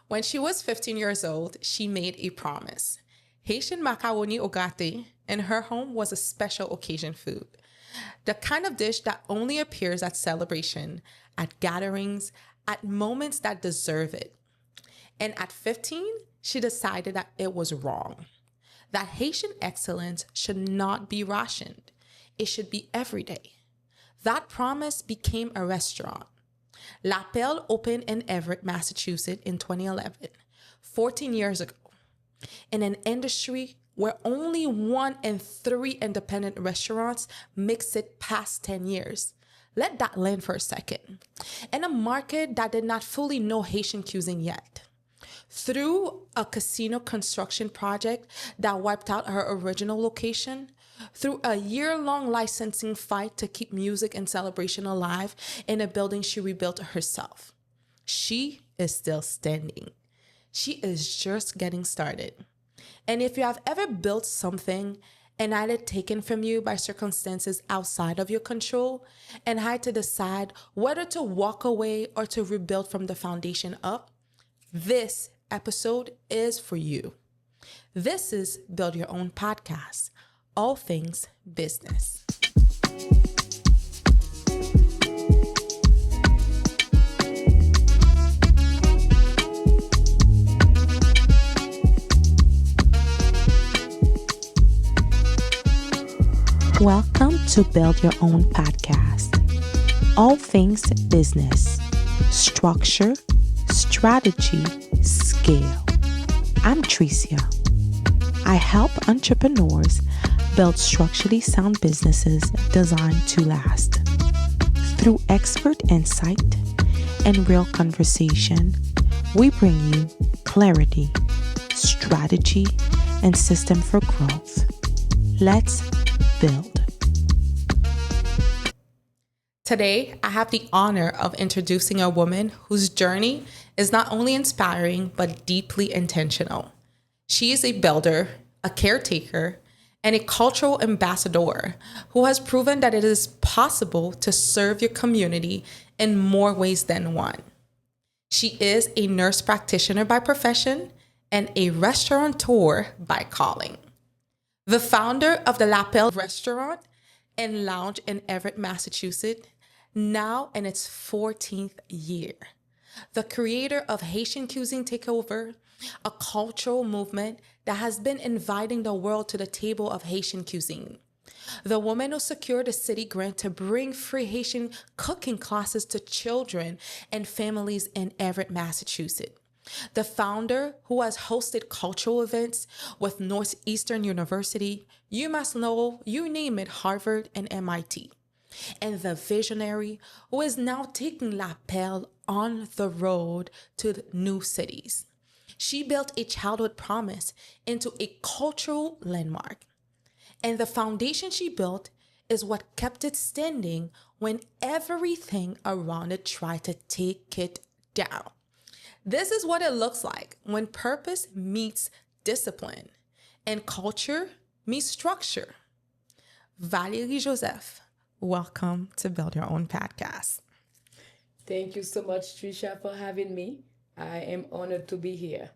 When she was 15 years old, she made a promise. Haitian macaroni au gâté in her home was a special occasion food. The kind of dish that only appears at celebration, at gatherings, at moments that deserve it. And at 15, she decided that it was wrong. That Haitian excellence should not be rationed. It should be every day. That promise became a restaurant. La Perle opened in Everett, Massachusetts in 2011, 14 years ago, in an industry where only 1 in 3 independent restaurants makes it past 10 years. Let that land for a second. In a market that did not fully know Haitian cuisine yet. Through a casino construction project that wiped out her original location, through a year-long licensing fight to keep music and celebration alive in a building she rebuilt herself. She is still standing. She is just getting started. And if you have ever built something and had it taken from you by circumstances outside of your control and had to decide whether to walk away or to rebuild from the foundation up, this episode is for you. This is Build Your Own Podcast, all things business. Welcome to Build Your Own Podcast, all things business, structure, strategy, scale. I'm Tricia. I help entrepreneurs build structurally sound businesses designed to last. Through expert insight and real conversation, we bring you clarity, strategy, and system for growth. Let's build. Today, I have the honor of introducing a woman whose journey is not only inspiring, but deeply intentional. She is a builder, a caretaker, and a cultural ambassador who has proven that it is possible to serve your community in more ways than one. She is a nurse practitioner by profession and a restaurateur by calling. The founder of the La Perle restaurant and lounge in Everett, Massachusetts, now in its 14th year. The creator of Haitian Cuisine Takeover, a cultural movement that has been inviting the world to the table of Haitian cuisine. The woman who secured a city grant to bring free Haitian cooking classes to children and families in Everett, Massachusetts. The founder who has hosted cultural events with Northeastern University, you name it, Harvard and MIT. And the visionary who is now taking La Perle on the road to new cities. She built a childhood promise into a cultural landmark. And the foundation she built is what kept it standing when everything around it tried to take it down. This is what it looks like when purpose meets discipline and culture meets structure. Valery Joseph, welcome to Build Your Own Podcast. Thank you so much, Tricia, for having me. I am honored to be here.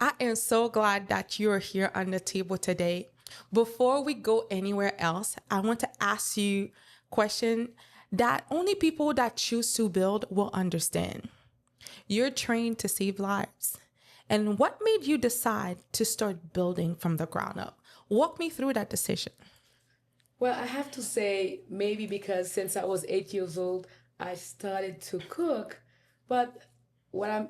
I am so glad that you're here on the table today. Before we go anywhere else, I want to ask you a question that only people that choose to build will understand. You're trained to save lives. And what made you decide to start building from the ground up? Walk me through that decision. Well, I have to say, maybe because since I was 8 years old, I started to cook. But what I'm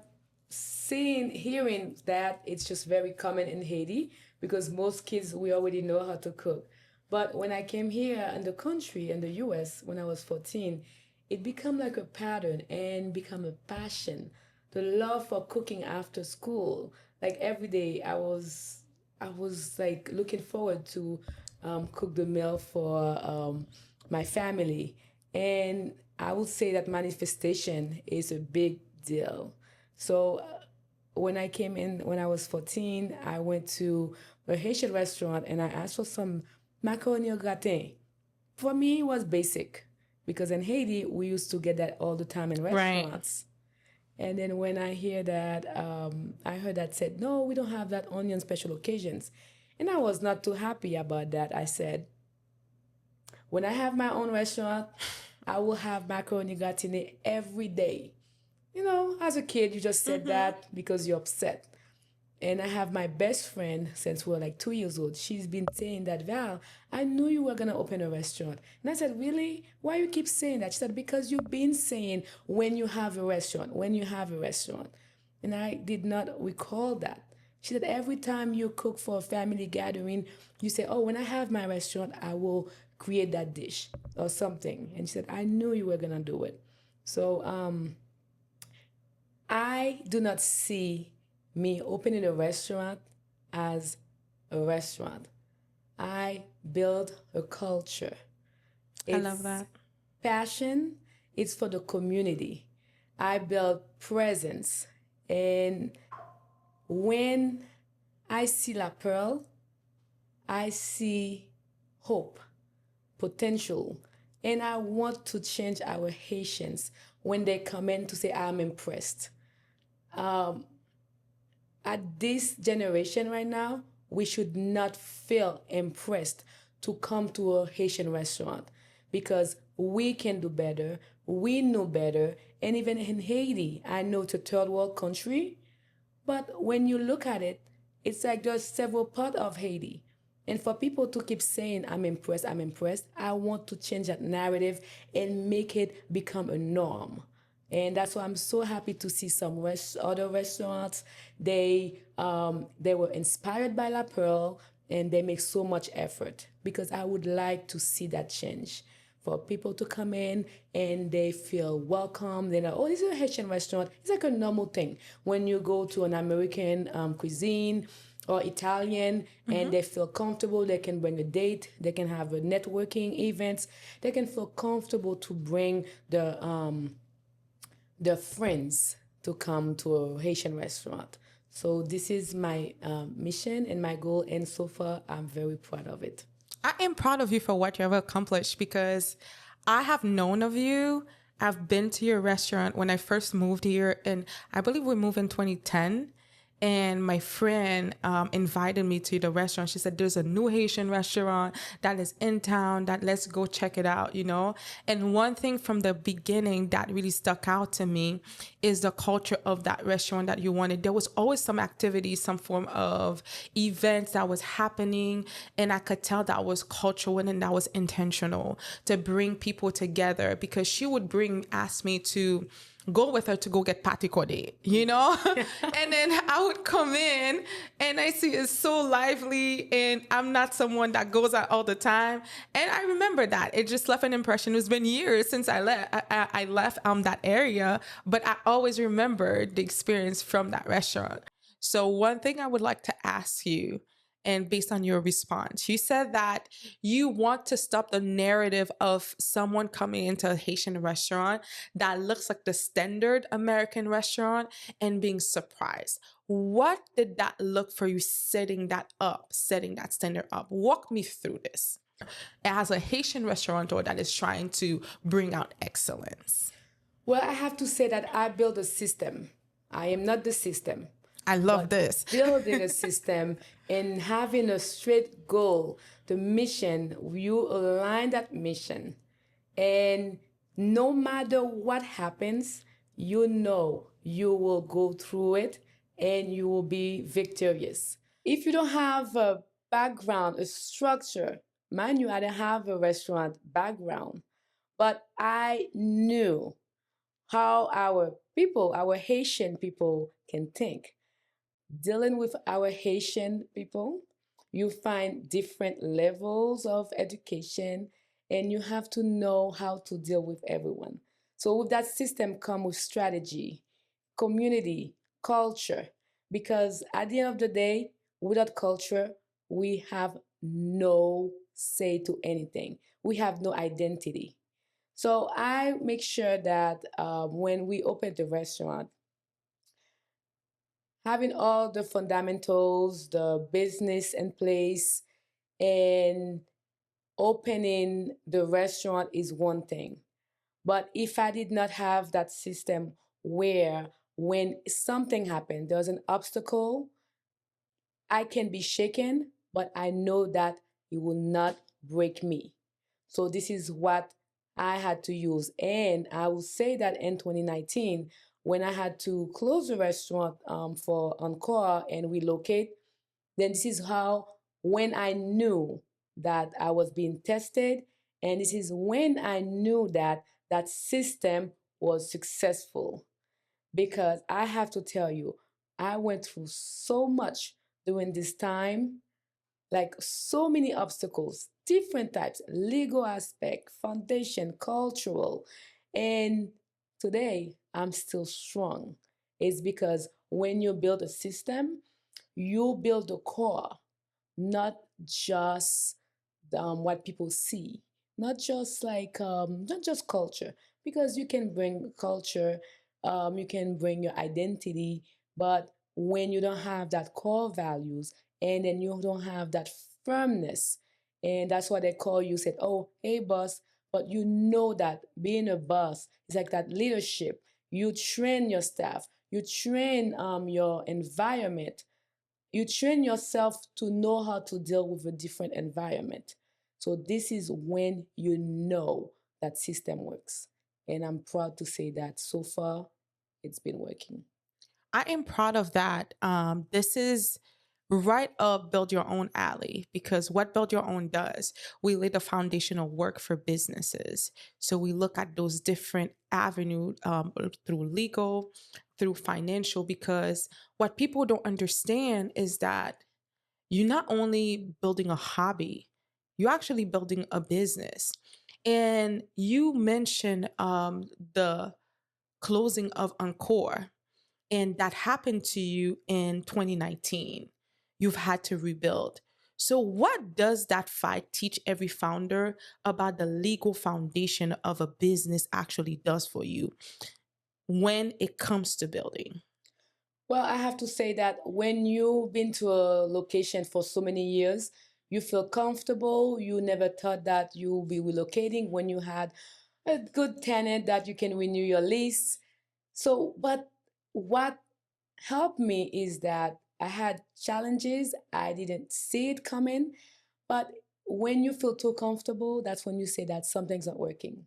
hearing that it's just very common in Haiti because most kids, we already know how to cook. But when I came here in the country, in the US, when I was 14, it became like a pattern and become a passion. The love for cooking after school, like every day, I was like looking forward to cook the meal for my family, and I would say that manifestation is a big deal. So when I came in when I was 14, I went to a Haitian restaurant and I asked for some macaroni au gratin. For me, it was basic because in Haiti we used to get that all the time in Right. restaurants. And then when I hear that, I heard that said, no, we don't have that only on special occasions. And I was not too happy about that. I said, when I have my own restaurant, I will have macaroni gratine every day. You know, as a kid, you just said that because you're upset. And I have my best friend since we were like 2 years old. She's been saying that, Val, I knew you were gonna open a restaurant. And I said, really? Why you keep saying that? She said, because you've been saying when you have a restaurant, when you have a restaurant. And I did not recall that. She said, every time you cook for a family gathering, you say, oh, when I have my restaurant, I will create that dish or something. And she said, I knew you were gonna do it. So I do not see me opening a restaurant as a restaurant. I build a culture. I love that. Passion, it's for the community. I build presence. And when I see La Perle, I see hope, potential. And I want to change our Haitians when they come in to say, I'm impressed. At this generation right now, we should not feel impressed to come to a Haitian restaurant because we can do better, we know better, and even in Haiti, I know it's a third world country, but when you look at it, it's like there's several parts of Haiti. And for people to keep saying, I'm impressed, I want to change that narrative and make it become a norm. And that's why I'm so happy to see some other restaurants. They were inspired by La Pearl and they make so much effort because I would like to see that change for people to come in and they feel welcome. They know, oh, this is a Haitian restaurant. It's like a normal thing. When you go to an American cuisine or Italian and they feel comfortable, they can bring a date, they can have a networking events, they can feel comfortable to bring their friends to come to a Haitian restaurant. So this is my mission and my goal, and so far I'm very proud of it. I am proud of you for what you have accomplished because I have known of you. I've been to your restaurant when I first moved here, and I believe we moved in 2010. And my friend invited me to the restaurant. She said, there's a new Haitian restaurant that is in town that let's go check it out, you know? And one thing from the beginning that really stuck out to me is the culture of that restaurant that you wanted. There was always some activity, some form of events that was happening. And I could tell that was cultural and that was intentional to bring people together because she would ask me to go with her to go get pâté cordé, you know? And then I would come in and I see it's so lively and I'm not someone that goes out all the time. And I remember that. It just left an impression. It's been years since I left that area, but I always remember the experience from that restaurant. So one thing I would like to ask you, and based on your response, you said that you want to stop the narrative of someone coming into a Haitian restaurant that looks like the standard American restaurant and being surprised. What did that look for you setting that standard up? Walk me through this. As a Haitian restaurateur that is trying to bring out excellence. Well, I have to say that I build a system. I am not the system. I love this. Building a system and having a straight goal, the mission, you align that mission. And no matter what happens, you know you will go through it and you will be victorious. If you don't have a background, a structure, mind you, I didn't have a restaurant background, but I knew how our people, our Haitian people can think. Dealing with our Haitian people, you find different levels of education and you have to know how to deal with everyone. So with that system come with strategy, community, culture, because at the end of the day, without culture, we have no say to anything. We have no identity. So I make sure that when we open the restaurant, having all the fundamentals, the business in place, and opening the restaurant is one thing. But if I did not have that system where when something happened, there's an obstacle, I can be shaken, but I know that it will not break me. So this is what I had to use. And I will say that in 2019, when I had to close the restaurant for Encore and relocate, then this is how, when I knew that I was being tested, and this is when I knew that that system was successful. Because I have to tell you, I went through so much during this time, like so many obstacles, different types, legal aspect, foundation, cultural. And today I'm still strong. It's because when you build a system, you build the core, not just what people see, not just not just culture, because you can bring culture, you can bring your identity, but when you don't have that core values, and then you don't have that firmness, and that's what they call you, said, oh, hey, boss, but you know that being a boss is like that leadership. You train your staff, you train your environment, you train yourself to know how to deal with a different environment. So this is when you know that system works. And I'm proud to say that so far it's been working. I am proud of that. This is right up Build Your Own alley, because what Build Your Own does, we lay the foundational work for businesses. So we look at those different avenues through legal, through financial, because what people don't understand is that you're not only building a hobby, you're actually building a business. And you mentioned the closing of Encore, and that happened to you in 2019. You've had to rebuild. So, what does that fight teach every founder about the legal foundation of a business actually does for you when it comes to building? Well, I have to say that when you've been to a location for so many years, you feel comfortable. You never thought that you'll be relocating when you had a good tenant that you can renew your lease. So, but what helped me is that I had challenges. I didn't see it coming. But when you feel too comfortable, that's when you say that something's not working.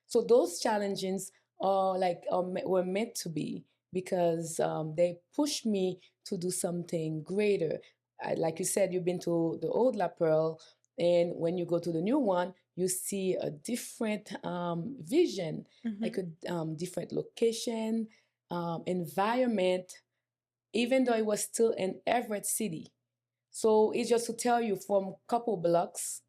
So those challenges were meant to be, because they pushed me to do something greater. Like you said, you've been to the old La Perle, and when you go to the new one, you see a different vision, like a different location, environment, even though it was still in Everett City. So it's just to tell you, from couple blocks,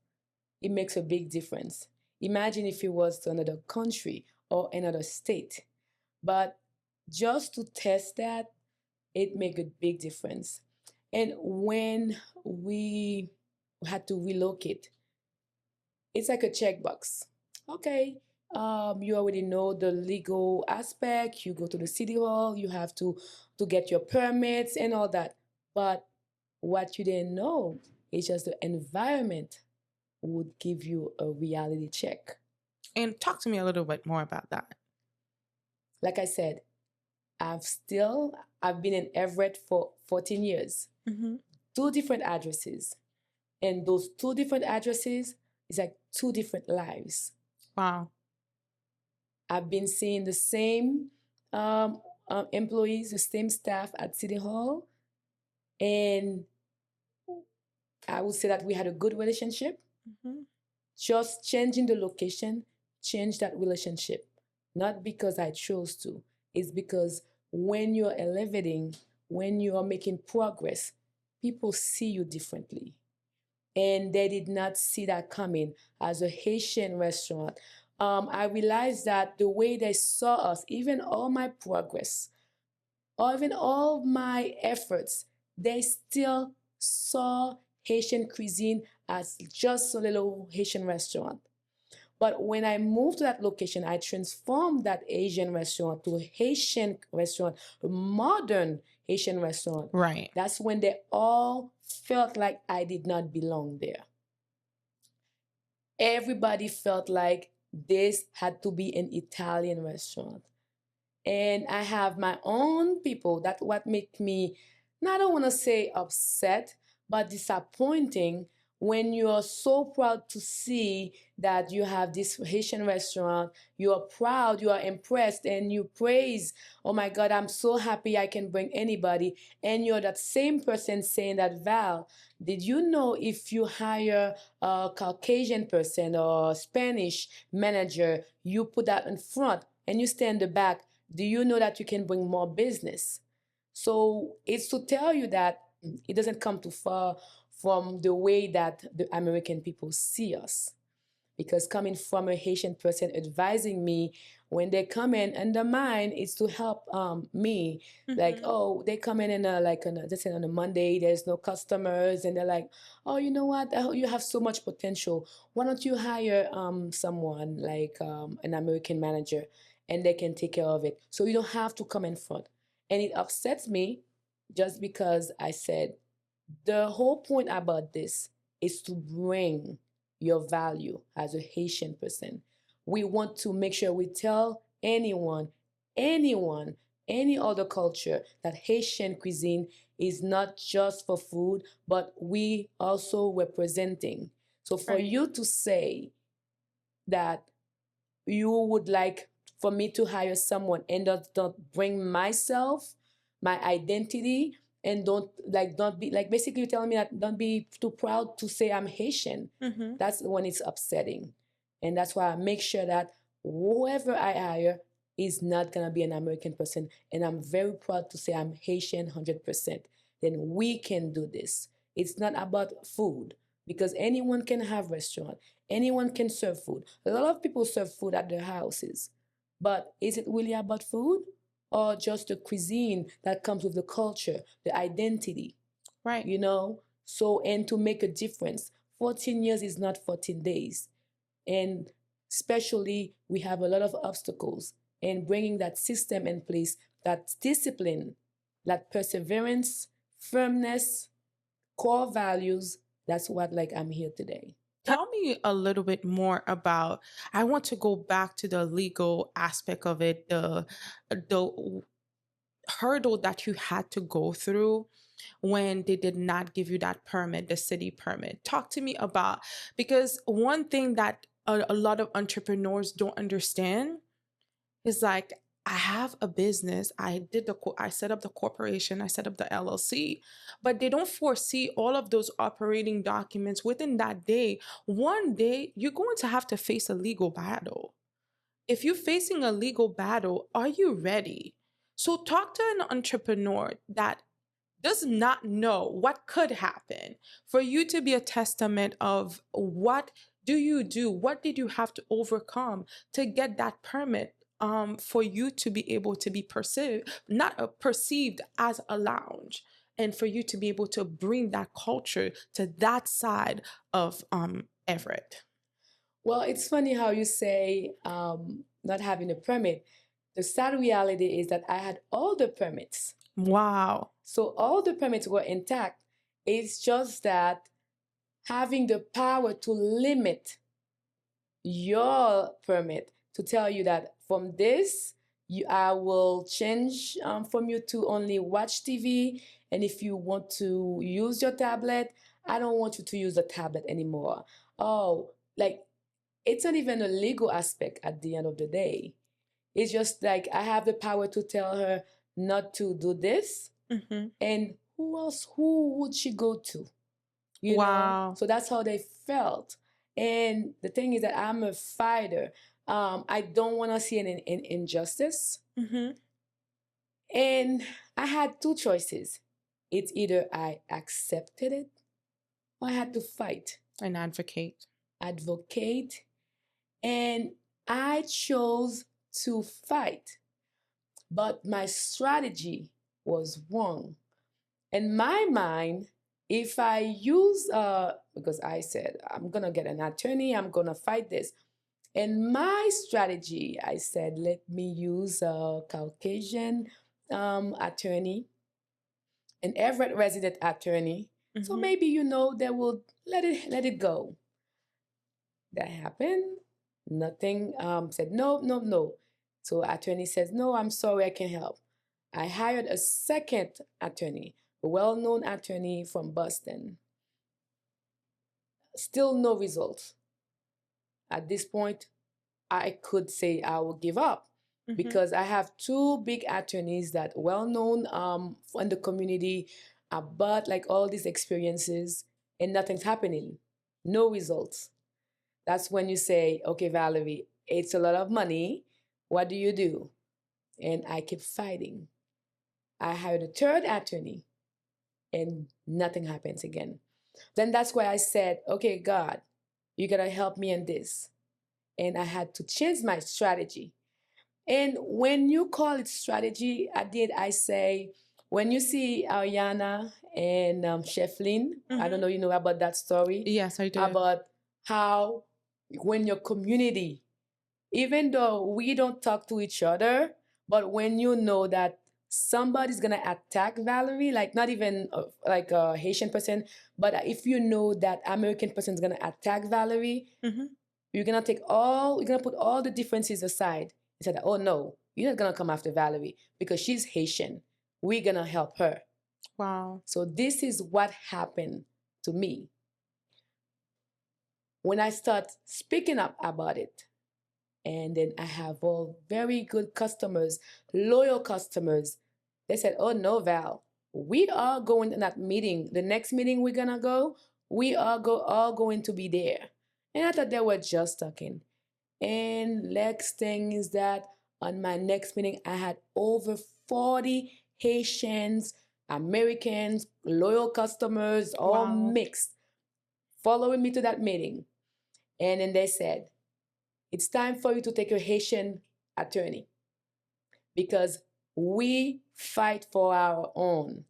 it makes a big difference. Imagine if it was to another country or another state. But just to test that, it made a big difference. And when we had to relocate, it's like a checkbox. Okay, you already know the legal aspect. You go to the city hall. You have to get your permits and all that. But what you didn't know is just the environment would give you a reality check. And talk to me a little bit more about that. Like I said, I've been in Everett for 14 years. Two different addresses. And those two different addresses is like two different lives. Wow. I've been seeing the same employees, the same staff at City Hall. And I would say that we had a good relationship. Just changing the location changed that relationship. Not because I chose to. It's because when you're elevating, when you are making progress, people see you differently. And they did not see that coming as a Haitian restaurant. I realized that the way they saw us, even all my progress, or even all my efforts, they still saw Haitian cuisine as just a little Haitian restaurant. But when I moved to that location, I transformed that Asian restaurant to a Haitian restaurant, a modern Haitian restaurant. Right. That's when they all felt like I did not belong there. Everybody felt like this had to be an Italian restaurant. and I have my own people. That what make me, I don't want to say upset, but disappointing when you are so proud to see that you have this Haitian restaurant. You are proud, you are impressed, and you praise, oh my God, I'm so happy I can bring anybody. And you're that same person saying that, Val, did you know if you hire a Caucasian person or Spanish manager, you put that in front and you stay in the back, do you know that you can bring more business? So it's to tell you that it doesn't come too far from the way that the American people see us. Because coming from a Haitian person advising me, when they come in under mine, it's to help me. Like, oh, they come in like on just on a Monday, there's no customers, and they're like, oh, you know what? Oh, you have so much potential. Why don't you hire someone like an American manager, and they can take care of it, so you don't have to come in front. And it upsets me just because I said the whole point about this is to bring your value as a Haitian person. We want to make sure we tell anyone, any other culture that Haitian cuisine is not just for food, but we also representing. So for Right. you to say that you would like for me to hire someone and don't bring myself, my identity, and don't be like, basically you're telling me that don't be too proud to say I'm Haitian. That's when it's upsetting. And that's why I make sure that whoever I hire is not gonna be an American person. And I'm very proud to say I'm Haitian 100%. Then we can do this. It's not about food, because anyone can have restaurant, anyone can serve food. A lot of people serve food at their houses, but is it really about food, or just the cuisine that comes with the culture, the identity? Right. You know, so, and to make a difference, 14 years is not 14 days. And especially we have a lot of obstacles, and bringing that system in place, that discipline, that perseverance, firmness, core values, that's what like I'm here today. Tell me a little bit more about. I want to go back to the legal aspect of it, the hurdle that you had to go through when they did not give you that permit, the city permit. Talk to me about, because one thing that a lot of entrepreneurs don't understand is like, I have a business. I set up the corporation. I set up the LLC, but they don't foresee all of those operating documents within that day. One day, you're going to have to face a legal battle. If you're facing a legal battle, are you ready? So talk to an entrepreneur that does not know what could happen, for you to be a testament of what do you do, what did you have to overcome to get that permit, for you to be able to be perceived, not perceived as a lounge, and for you to be able to bring that culture to that side of Everett. Well, it's funny how you say not having a permit. The sad reality is that I had all the permits. Wow. So all the permits were intact. It's just that having the power to limit your permit, to tell you that from this, I will change from you to only watch TV. And if you want to use your tablet, I don't want you to use the tablet anymore. Oh, like, it's not even a legal aspect at the end of the day. It's just like I have the power to tell her not to do this. And who else? Who would she go to? You know? Wow. So that's how they felt. And the thing is that I'm a fighter. I don't want to see an injustice. And I had two choices. It's either I accepted it, or I had to fight, And advocate. advocate. And I chose to fight. But my strategy was wrong. In my mind, if I use, because I said, I'm going to get an attorney, I'm going to fight this. In my strategy, I said, let me use a Caucasian attorney, an Everett resident attorney. So maybe, they will let it go. That happened. Nothing. Said no, no, no. So attorney says, no, I'm sorry, I can't help. I hired a second attorney, a well-known attorney from Boston. Still no results. At this point, I could say I will give up because I have two big attorneys that well known in the community about like all these experiences and nothing's happening. No results. That's when you say, okay, Valerie, it's a lot of money. What do you do? And I keep fighting. I hired a third attorney and nothing happens again. Then that's why I said, okay, God, you gotta help me in this. And I had to change my strategy. And when you call it strategy, I say, when you see Ariana and Chef Lynn, I don't know, you know about that story? Yes, I do. About how when your community, even though we don't talk to each other, but when you know that somebody's gonna attack Valerie, like not even like a Haitian person, but if you know that American person is gonna attack Valerie, you're gonna put all the differences aside and say that, oh no, you're not gonna come after Valerie because she's Haitian. We're gonna help her. Wow. So this is what happened to me. When I start speaking up about it, and then I have all very good customers, loyal customers, they said, oh no, Val, we are going to that meeting. The next meeting we're gonna go, we are all going to be there. And I thought they were just talking. And next thing is that on my next meeting, I had over 40 Haitians, Americans, loyal customers, all mixed, following me to that meeting. And then they said, it's time for you to take a Haitian attorney because we fight for our own.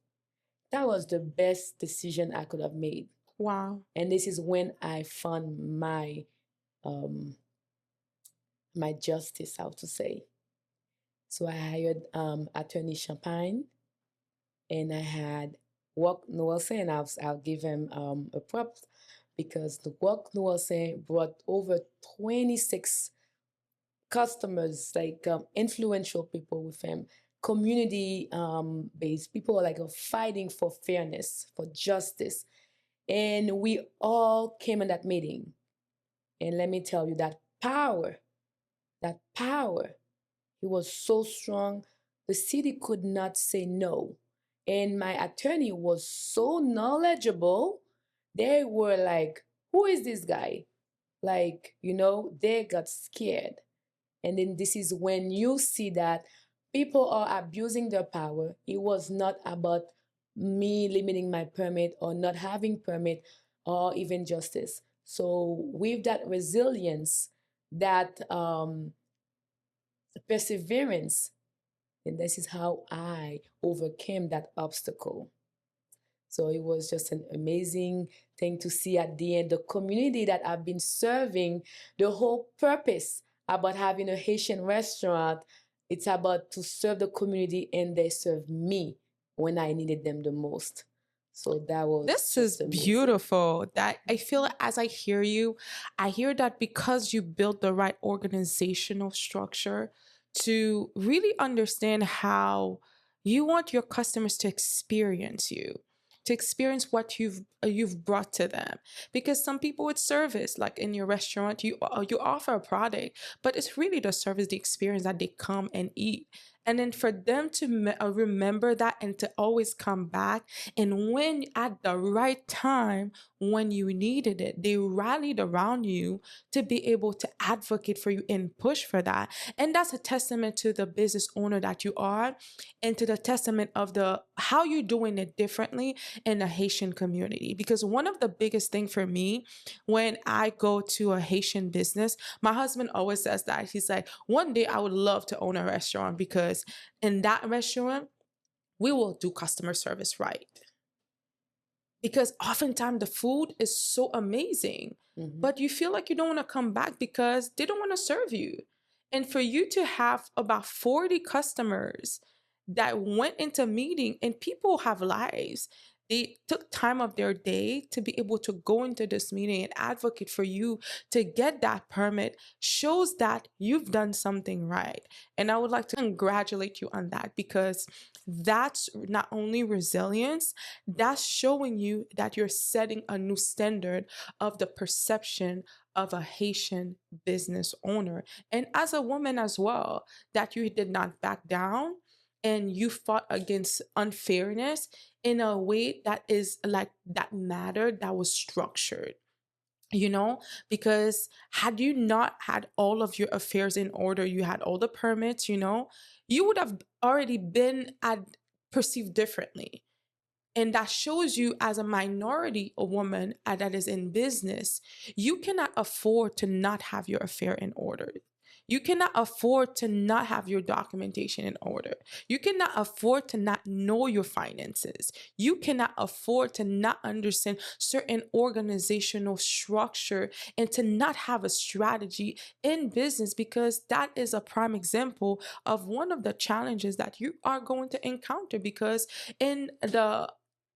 That was the best decision I could have made. Wow. And this is when I found my justice, how to say. So I hired attorney Champagne, and I had Walk Noelsen, and I'll give him a props because the Walk Noelsen brought over 26 customers, like influential people with him, community based people like fighting for fairness, for justice. And we all came in that meeting. And let me tell you, that power, it was so strong. The city could not say no. And my attorney was so knowledgeable. They were like, who is this guy? Like, they got scared. And then this is when you see that people are abusing their power. It was not about me limiting my permit or not having permit or even justice. So with that resilience, that perseverance, and this is how I overcame that obstacle. So it was just an amazing thing to see at the end, the community that I've been serving, the whole purpose about having a Haitian restaurant, it's about to serve the community, and they served me when I needed them the most. So that was This is amazing. beautiful. That I feel as I hear you, I hear that because you built the right organizational structure to really understand how you want your customers to experience you, to experience what you've brought to them. Because some people with service, like in your restaurant, you offer a product, but it's really the service, the experience that they come and eat. And then for them to remember that and to always come back, and when at the right time, when you needed it, they rallied around you to be able to advocate for you and push for that. And that's a testament to the business owner that you are, and to the testament of how you're doing it differently in the Haitian community. Because one of the biggest thing for me when I go to a Haitian business, my husband always says that. He's like, one day I would love to own a restaurant, because in that restaurant, we will do customer service right. Because oftentimes the food is so amazing, but you feel like you don't want to come back because they don't want to serve you. And for you to have about 40 customers that went into meeting, and people have lives. they took time of their day to be able to go into this meeting and advocate for you to get that permit shows that you've done something right. And I would like to congratulate you on that, because that's not only resilience, that's showing you that you're setting a new standard of the perception of a Haitian business owner. And as a woman as well, that you did not back down and you fought against unfairness in a way that is like that mattered, that was structured, you know, because had you not had all of your affairs in order, you had all the permits, you know, you would have already been perceived differently. And that shows you, as a minority, a woman that is in business, you cannot afford to not have your affair in order. You cannot afford to not have your documentation in order. You cannot afford to not know your finances. You cannot afford to not understand certain organizational structure and to not have a strategy in business, because that is a prime example of one of the challenges that you are going to encounter. Because in the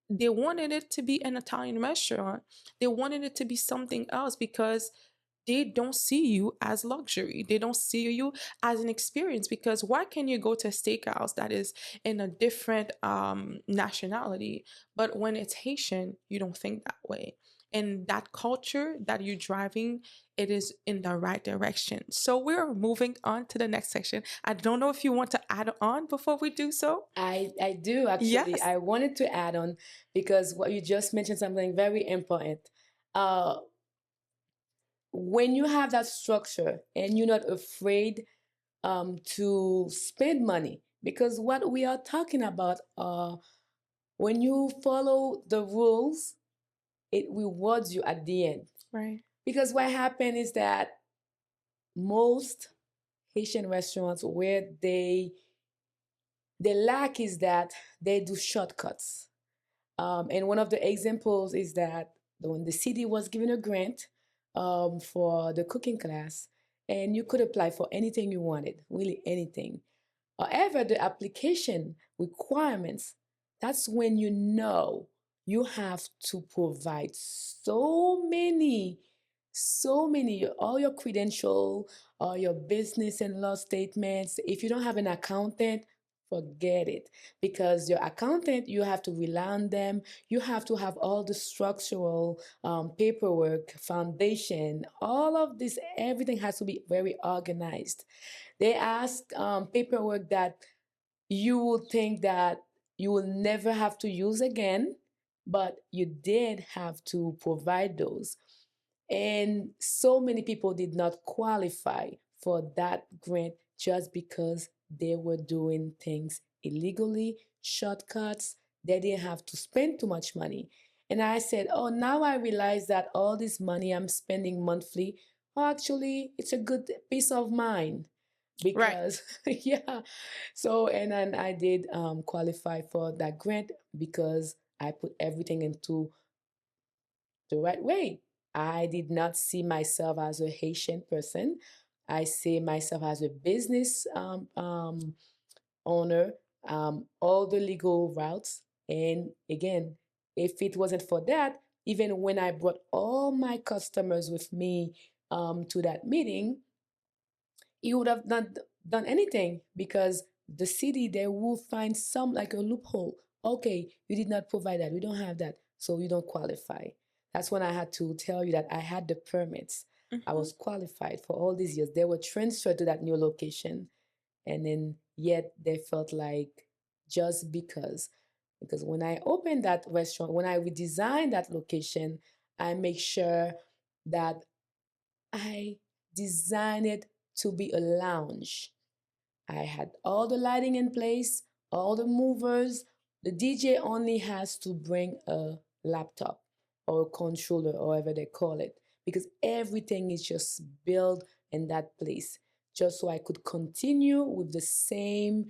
they wanted it to be an Italian restaurant. They wanted it to be something else because they don't see you as luxury. They don't see you as an experience. Because why can you go to a steakhouse that is in a different nationality, but when it's Haitian, you don't think that way? And that culture that you're driving, it is in the right direction. So we're moving on to the next section. I don't know if you want to add on before we do so. I do actually. Yes. I wanted to add on because what you just mentioned something very important. Uh, when you have that structure and you're not afraid to spend money, because what we are talking about, when you follow the rules, it rewards you at the end. Right. Because what happened is that most Haitian restaurants, where the lack is that they do shortcuts. And one of the examples is that when the city was given a grant for the cooking class, and you could apply for anything you wanted, really anything. However, the application requirements, that's when you know you have to provide so many, all your credential, all your business and law statements. If you don't have an accountant, forget it. Because your accountant, you have to rely on them. You have to have all the structural paperwork, foundation, all of this, everything has to be very organized. They ask paperwork that you would think that you will never have to use again, but you did have to provide those. And so many people did not qualify for that grant just because they were doing things illegally, shortcuts. They didn't have to spend too much money. And I said, oh, now I realize that all this money I'm spending monthly, oh, actually, it's a good peace of mind Right. because, yeah. So, and then I did qualify for that grant because I put everything into the right way. I did not see myself as a Haitian person. I see myself as a business owner, all the legal routes. And again, if it wasn't for that, even when I brought all my customers with me to that meeting, he would have not done anything because the city, they will find some like a loophole. Okay, you did not provide that. We don't have that. So you don't qualify. That's when I had to tell you that I had the permits. I Mhm. was qualified for all these years. They were transferred to that new location. And then yet they felt like just because when I opened that restaurant, when I redesigned that location, I make sure that I designed it to be a lounge. I had all the lighting in place, all the movers. The DJ only has to bring a laptop or a controller, or whatever they call it, because everything is just built in that place, just so I could continue with the same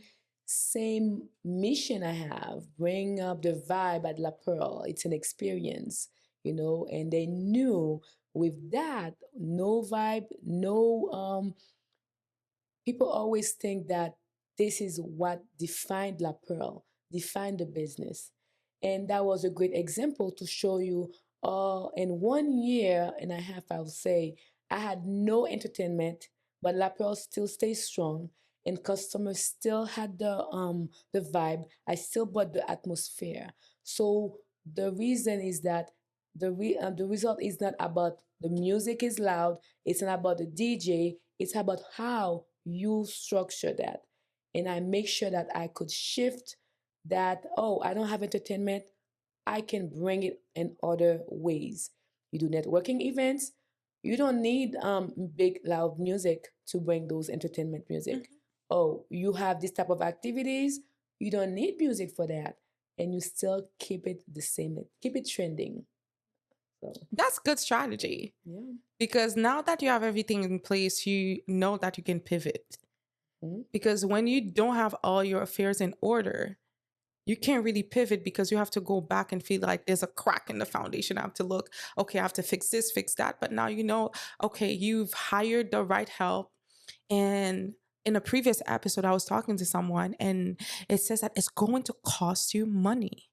mission I have, bring up the vibe at La Pearl. It's an experience, and they knew with that, no vibe, no people always think that this is what defined La Pearl, defined the business. And that was a great example to show you, in 1 year and a half, I would say, I had no entertainment, but La Perle still stays strong, and customers still had the vibe. I still brought the atmosphere. So the reason is that the result is not about the music is loud. It's not about the DJ. It's about how you structure that. And I make sure that I could shift that. Oh, I don't have entertainment. I can bring it in other ways. You do networking events. You don't need big loud music to bring those entertainment music. Oh, you have this type of activities. You don't need music for that, and you still keep it the same. Keep it trending. So That's good strategy, yeah. because now that you have everything in place, you know that you can pivot. Because when you don't have all your affairs in order, you can't really pivot, because you have to go back and feel like there's a crack in the foundation. I have to look, okay, I have to fix this, fix that. But now you know, okay, you've hired the right help. And in a previous episode, I was talking to someone, and it says that it's going to cost you money.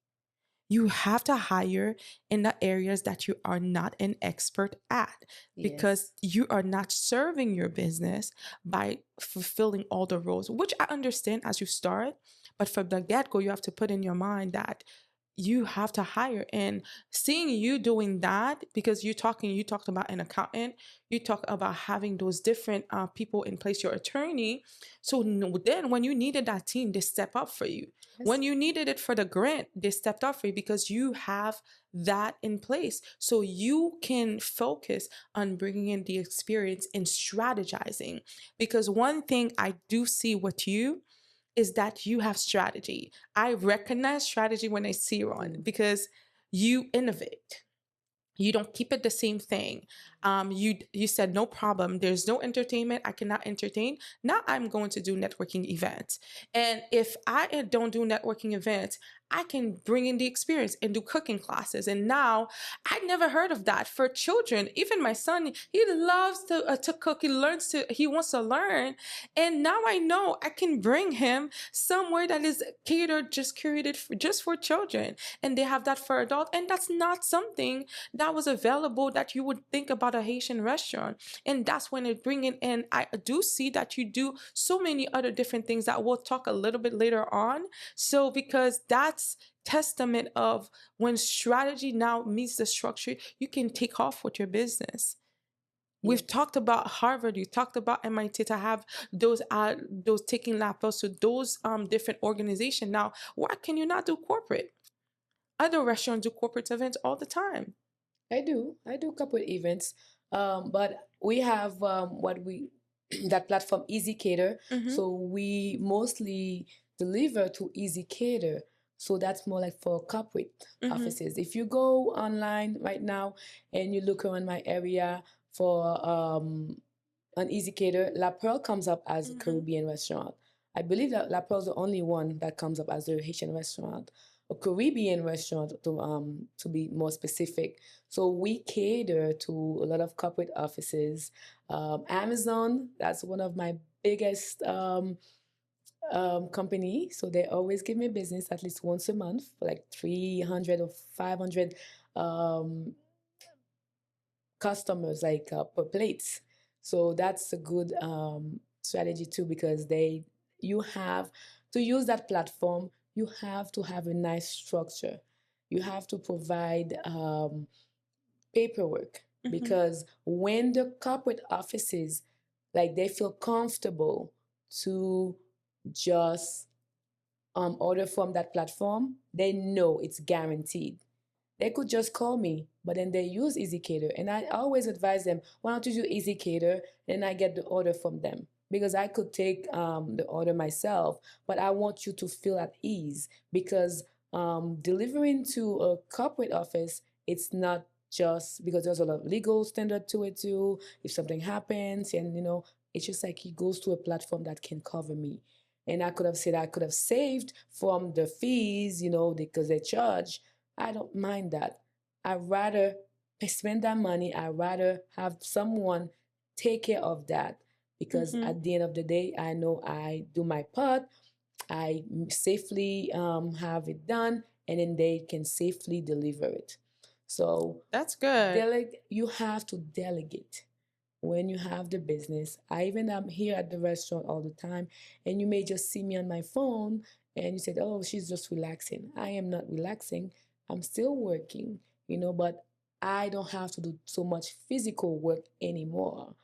You have to hire in the areas that you are not an expert at, because you are not serving your business by fulfilling all the roles, which I understand as you start. But from the get-go, you have to put in your mind that you have to hire. And seeing you doing that, because you talked about an accountant, you talk about having those different people in place, your attorney. So then when you needed that team, they step up for you. When you needed it for the grant, they stepped up for you, because you have that in place. So you can focus on bringing in the experience and strategizing. Because one thing I do see with you is that you have strategy. I recognize strategy when I see one, because you innovate. You don't keep it the same thing. You said, no problem. There's no entertainment. I cannot entertain. Now I'm going to do networking events. And if I don't do networking events, I can bring in the experience and do cooking classes. And now I never heard of that for children. Even my son, he loves to cook. He wants to learn. And now I know I can bring him somewhere that is curated just for children. And they have that for adult. And that's not something that was available that you would think about a Haitian restaurant. And that's when it bring in. And I do see that you do so many other different things that we'll talk a little bit later on. So because that's testament of when strategy now meets the structure, you can take off with your business. We've talked about Harvard. You talked about MIT to have those taking lapels to those different organizations. Now, why can you not do corporate? Other restaurants do corporate events all the time. I do corporate events, but we have that platform Easy Cater. So we mostly deliver to Easy Cater. So that's more like for corporate offices. If you go online right now and you look around my area for an Easy Cater, La Perle comes up as a Caribbean restaurant. I believe that La Perle is the only one that comes up as a Haitian restaurant, a Caribbean restaurant to be more specific. So we cater to a lot of corporate offices. Amazon, that's one of my biggest company. So they always give me business at least once a month for like 300 or 500 customers, like per plate. So that's a good strategy too, because you have to use that platform. You have to have a nice structure. You have to provide paperwork, because when the corporate offices, like, they feel comfortable to just order from that platform, they know it's guaranteed. They could just call me, but then they use Easy Cater. And I always advise them, why don't you do Easy Cater? And I get the order from them. Because I could take the order myself, but I want you to feel at ease. Because delivering to a corporate office, it's not just because there's a lot of legal standard to it too. If something happens, and it's just like he goes to a platform that can cover me. And I could have said I could have saved from the fees, because they charge. I don't mind that. I'd rather spend that money. I'd rather have someone take care of that, because at the end of the day, I know I do my part. I safely have it done, and then they can safely deliver it. So That's good. you have to delegate when you have the business. I even am here at the restaurant all the time, and you may just see me on my phone and you said, "Oh, she's just relaxing." I am not relaxing. I'm still working, but I don't have to do so much physical work anymore.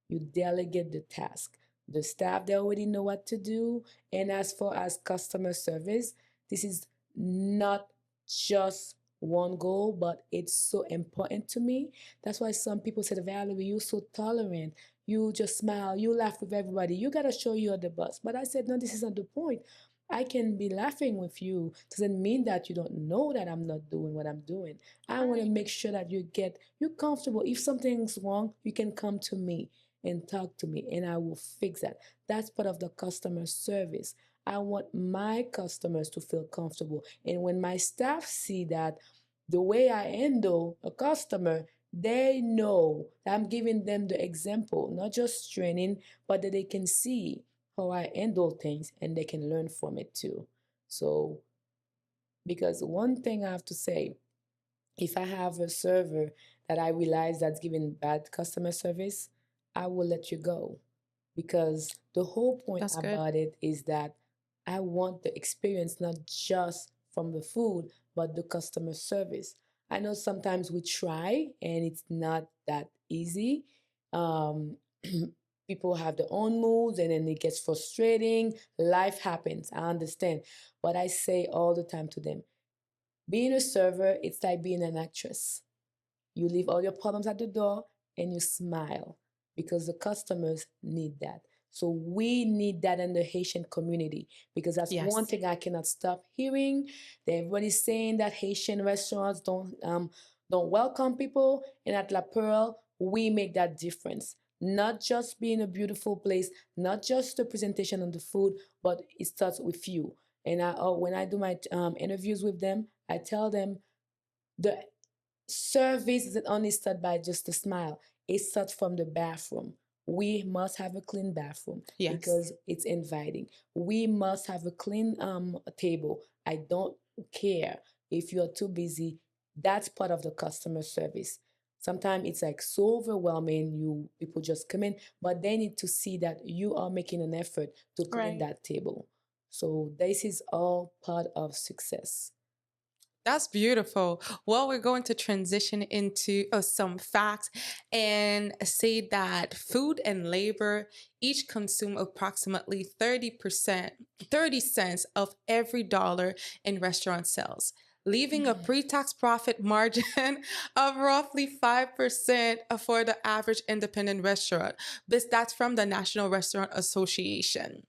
You delegate the task. The staff, they already know what to do. And as far as customer service, this is not just one goal, but it's so important to me. That's why some people said, "Valerie, you're so tolerant. You just smile, you laugh with everybody. You gotta show you're the boss." But I said, no, this is not the point. I can be laughing with you. Doesn't mean that you don't know that I'm not doing what I'm doing. I want to make sure that you're comfortable. If something's wrong, you can come to me and talk to me, and I will fix that. That's part of the customer service. I want my customers to feel comfortable. And when my staff see that the way I handle a customer, they know that I'm giving them the example, not just training, but that they can see how I handle things and they can learn from it too. So, because one thing I have to say, if I have a server that I realize that's giving bad customer service, I will let you go. Because the whole point That's good. about it is that I want the experience not just from the food, but the customer service. I know sometimes we try and it's not that easy. Um, People have their own moods and then it gets frustrating. Life happens. I understand. But I say all the time to them, being a server, it's like being an actress. You leave all your problems at the door and you smile because the customers need that. So we need that in the Haitian community because that's one Yes. thing I cannot stop hearing. That everybody's saying that Haitian restaurants don't welcome people, and at La Perle we make that difference. Not just being a beautiful place, not just the presentation of the food, but it starts with you. And when I do my interviews with them, I tell them the service isn't only start by just a smile. It starts from the bathroom. We must have a clean bathroom Yes. because it's inviting. We must have a clean table. I don't care if you're too busy. That's part of the customer service. Sometimes it's like so overwhelming. You people just come in, but they need to see that you are making an effort to clean Right. that table. So this is all part of success. That's beautiful. Well, we're going to transition into some facts and say that food and labor each consume approximately 30 cents of every dollar in restaurant sales, leaving a pre-tax profit margin of roughly 5% for the average independent restaurant. That's from the National Restaurant Association.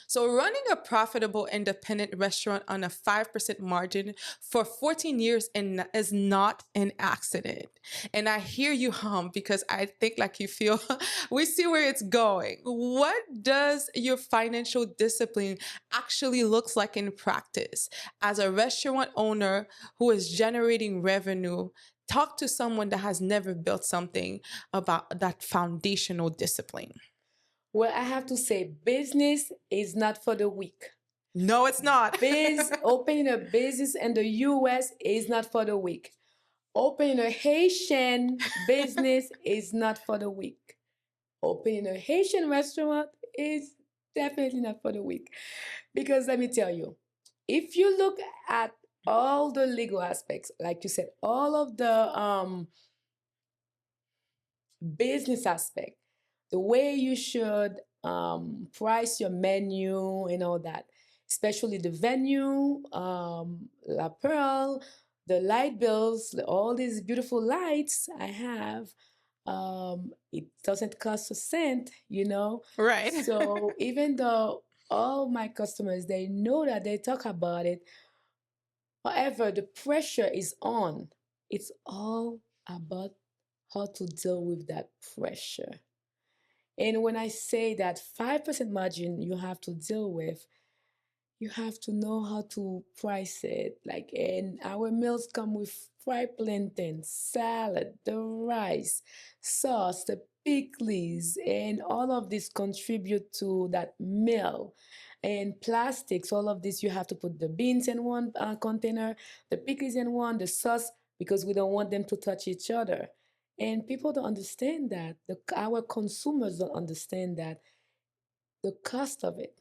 So, running a profitable independent restaurant on a 5% margin for 14 years is not an accident. And I hear you hum because I think like you feel we see where it's going. What does your financial discipline actually looks like in practice as a restaurant owner who is generating revenue? Talk to someone that has never built something about that foundational discipline. Well, I have to say, business is not for the weak. No, it's not. Opening a business in the US is not for the weak. Opening a Haitian business is not for the weak. Opening a Haitian restaurant is definitely not for the weak. Because let me tell you, if you look at all the legal aspects, like you said, all of the business aspect, the way you should price your menu and all that, especially the venue, La Pearl, the light bills, all these beautiful lights I have. It doesn't cost a cent. Right. So even though all my customers, they know that they talk about it, however, the pressure is on. It's all about how to deal with that pressure. And when I say that 5% margin you have to deal with, you have to know how to price it. Like, and our meals come with fried plantain, salad, the rice, sauce, the pickles, and all of this contribute to that meal. and plastics, all of this, you have to put the beans in one container, the pickles in one, the sauce, because we don't want them to touch each other. And people don't understand that. Our consumers don't understand that, the cost of it.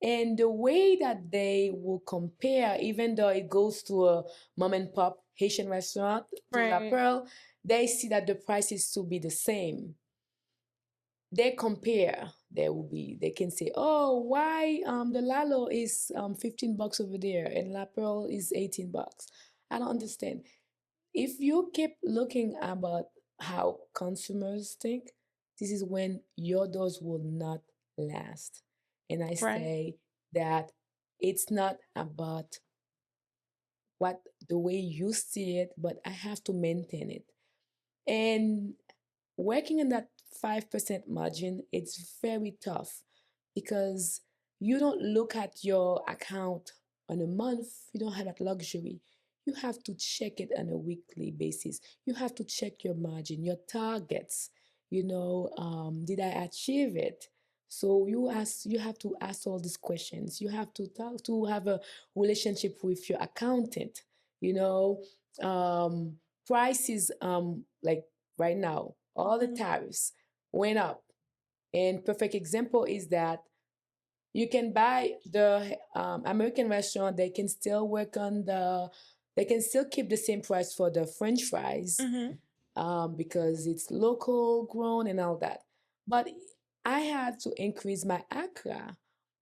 And the way that they will compare, even though it goes to a mom and pop Haitian restaurant, to La Right. Perle, they see that the prices to be the same. They compare. They can say, oh, why the Lalo is $15 over there and La Perle is $18. I don't understand. If you keep looking about how consumers think, this is when your doors will not last. And I Right. say that it's not about what the way you see it, but I have to maintain it. And working in that 5% margin, it's very tough because you don't look at your account on a month, you don't have that luxury. You have to check it on a weekly basis. You have to check your margin, your targets. Did I achieve it? So you have to ask all these questions. You have to talk to have a relationship with your accountant. You know, um, prices like right now, all the Mhm. tariffs went up. And perfect example is that you can buy the American restaurant, they can still keep the same price for the French fries Mhm. because it's local grown and all that. But I had to increase my Accra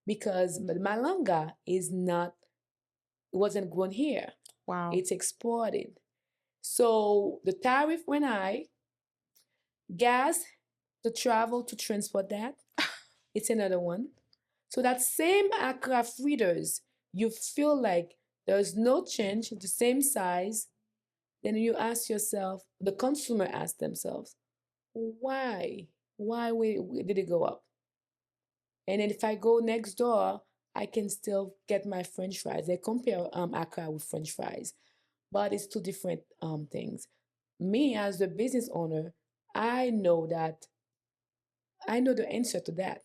because my Malanga wasn't grown here. Wow. It's exported. So the tariff went high, gas, to travel to transport that, it's another one. So that same Accra fritters, you feel like there's no change, the same size. Then you ask yourself, the consumer asks themselves, why? Did it go up? And then if I go next door, I can still get my French fries. They compare Accra with French fries, but it's two different things. Me as the business owner, I know that I know the answer to that.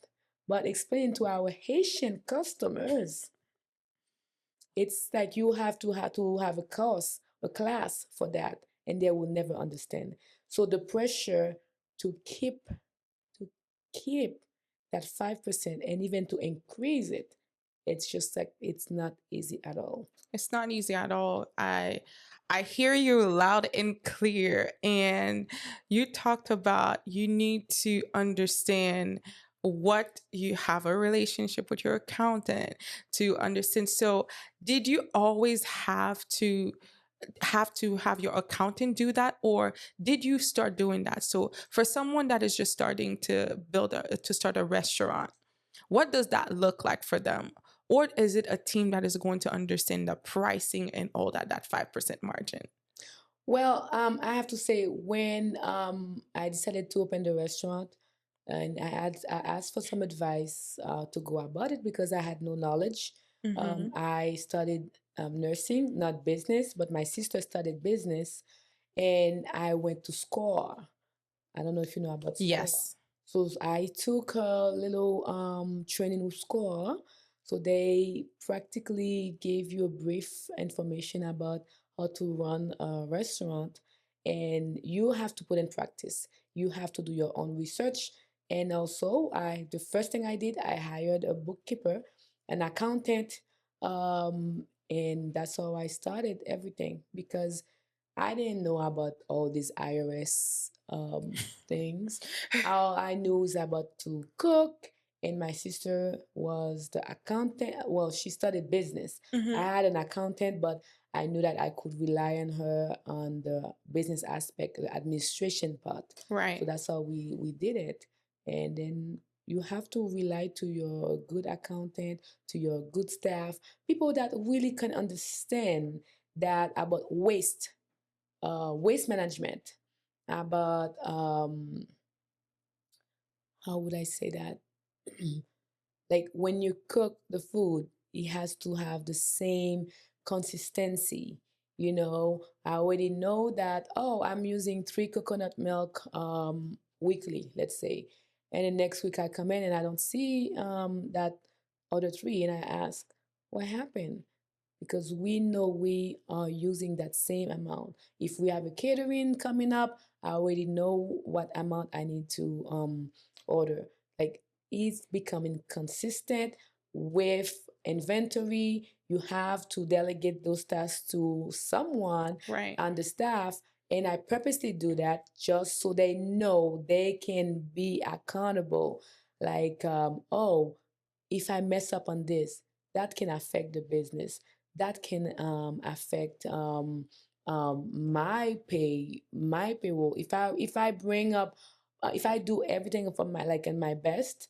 But explaining to our Haitian customers, it's like you have to have a class for that, and they will never understand. So the pressure to keep that 5% and even to increase it, it's just like it's not easy at all. It's not easy at all. I hear you loud and clear. And you talked about you need to understand what you have a relationship with your accountant to understand. So, did you always have your accountant do that, or did you start doing that? So, for someone that is just starting to start a restaurant, what does that look like for them? Or is it a team that is going to understand the pricing and all that 5% margin? Well, I have to say, when I decided to open the restaurant, and I asked for some advice to go about it because I had no knowledge. Mm-hmm. I studied nursing, not business, but my sister studied business, and I went to SCORE. I don't know if you know about SCORE. Yes. So I took a little training with SCORE. So they practically gave you a brief information about how to run a restaurant, and you have to put in practice. You have to do your own research. And also, the first thing I did, I hired a bookkeeper, an accountant, and that's how I started everything because I didn't know about all these IRS things. All I knew was about to cook, and my sister was the accountant. Well, she studied business. I Mm-hmm. had an accountant, but I knew that I could rely on her on the business aspect, the administration part. So Right. that's how we did it. And then you have to rely to your good accountant, to your good staff, people that really can understand that about waste management, about how would I say that? Like when you cook the food, it has to have the same consistency. I already know that, oh, I'm using 3 coconut milk weekly, let's say. And then next week I come in and I don't see that other three, and I ask, what happened? Because we know we are using that same amount. If we have a catering coming up, I already know what amount I need to order. Like, it's becoming consistent with inventory. You have to delegate those tasks to someone Right. on the staff. And I purposely do that just so they know they can be accountable. Like, oh, if I mess up on this, that can affect the business. That can affect my payroll. If I bring up, if I do everything from my like in my best,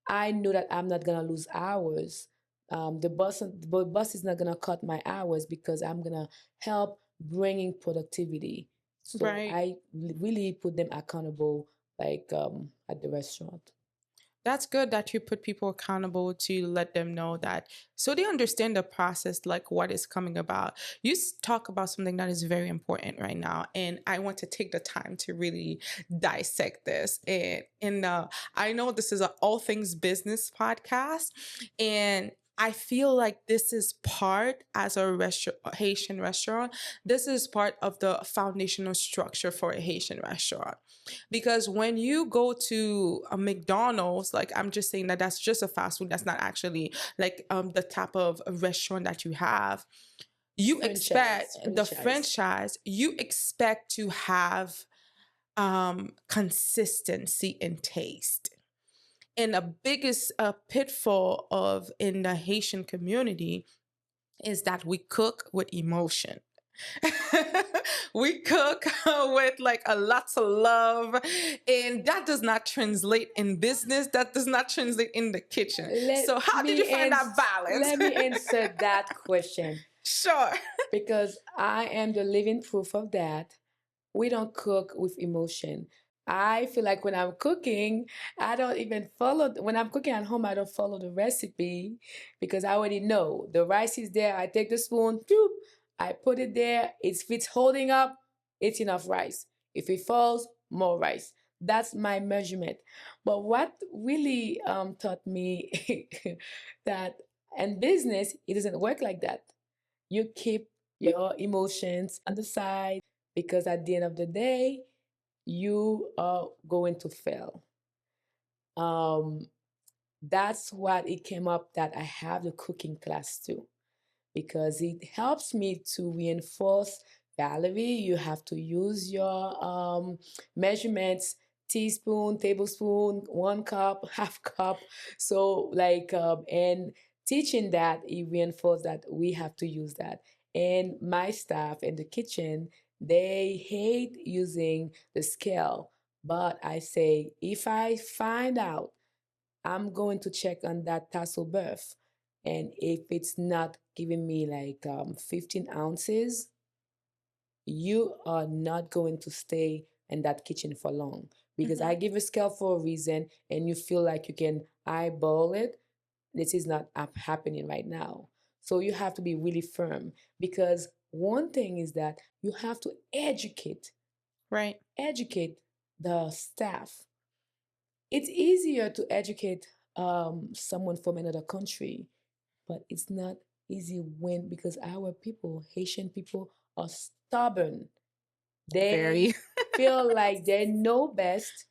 I know that I'm not gonna lose hours. The boss is not gonna cut my hours because I'm gonna help bringing productivity. So Right. I really put them accountable, like at the restaurant. That's good that you put people accountable to let them know that so they understand the process, like what is coming about. You talk about something that is very important right now, and I want to take the time to really dissect this. And I know this is an all things business podcast, and I feel like this is part as a Haitian restaurant. This is part of the foundational structure for a Haitian restaurant. Because when you go to a McDonald's, like I'm just saying that that's just a fast food. That's not actually like the type of restaurant that you have. You expect the Franchise. franchise. You expect to have consistency in taste. And the biggest pitfall of in the Haitian community is that we cook with emotion. We cook with like a lots of love, and that does not translate in business. That does not translate in the kitchen. Let So how did you me find that ans- balance? let me answer that question Sure. because I am the living proof of that. We don't cook with emotion. I feel like when I'm cooking, I don't even follow. When I'm cooking at home, I don't follow the recipe because I already know the rice is there. I take the spoon, doop, I put it there. If it's holding up, it's enough rice. If it falls, more rice. That's my measurement. But what really taught me that in business, it doesn't work like that. You keep your emotions on the side because at the end of the day, you are going to fail. Um, that's what it came up that I have the cooking class too, because it helps me to reinforce Valerie. You have to use your measurements: teaspoon, tablespoon, 1 cup, half cup. So, like, and teaching that, it reinforced that we have to use that. And my staff in the kitchen, they hate using the scale. But I say, if I find out, I'm going to check on that tassel birth. And if it's not giving me like 15 ounces, you are not going to stay in that kitchen for long because I give a scale for a reason and you feel like you can eyeball it. This is not happening right now. So you have to be really firm because one thing is that you have to Right. educate the staff. It's easier to educate someone from another country, but it's not easy when because our people, Haitian people, are stubborn. They Very. feel like they know best.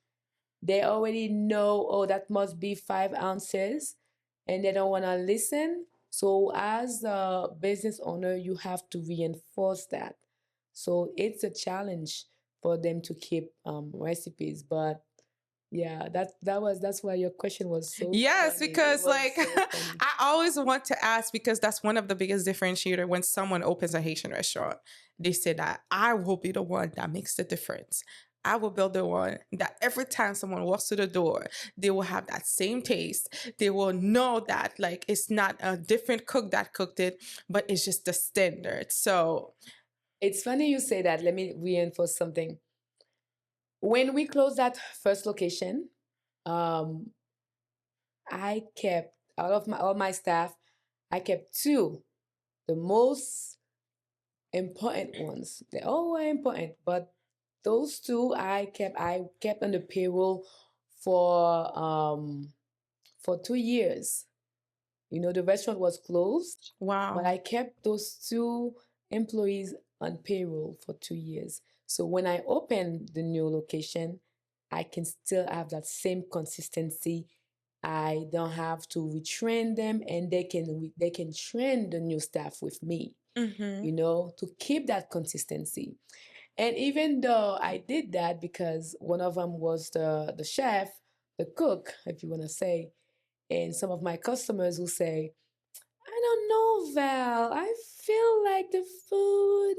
They already know, oh, that must be 5 ounces, and they don't want to listen. So, as a business owner, you have to reinforce that. So, it's a challenge for them to keep recipes. But yeah, that's why your question was so Yes, funny. It because was like so funny. I always want to ask because that's one of the biggest differentiator when someone opens a Haitian restaurant. They say that I will be the one that makes the difference. I will build the one that every time someone walks through the door, they will have that same taste. They will know that like it's not a different cook that cooked it, but it's just the standard. So It's funny you say that. Let me reinforce something. When we closed that first location, um, I kept out of all my staff, I kept two, the most important ones. They all were important, but those two I kept on the payroll for 2 years. The restaurant was closed, but Wow. I kept those two employees on payroll for 2 years. So when I open the new location, I can still have that same consistency. I don't have to retrain them, and they can train the new staff with me, Mm-hmm. to keep that consistency. And even though I did that, because one of them was the chef, the cook, if you want to say, and some of my customers will say, I don't know, Val. I feel like the food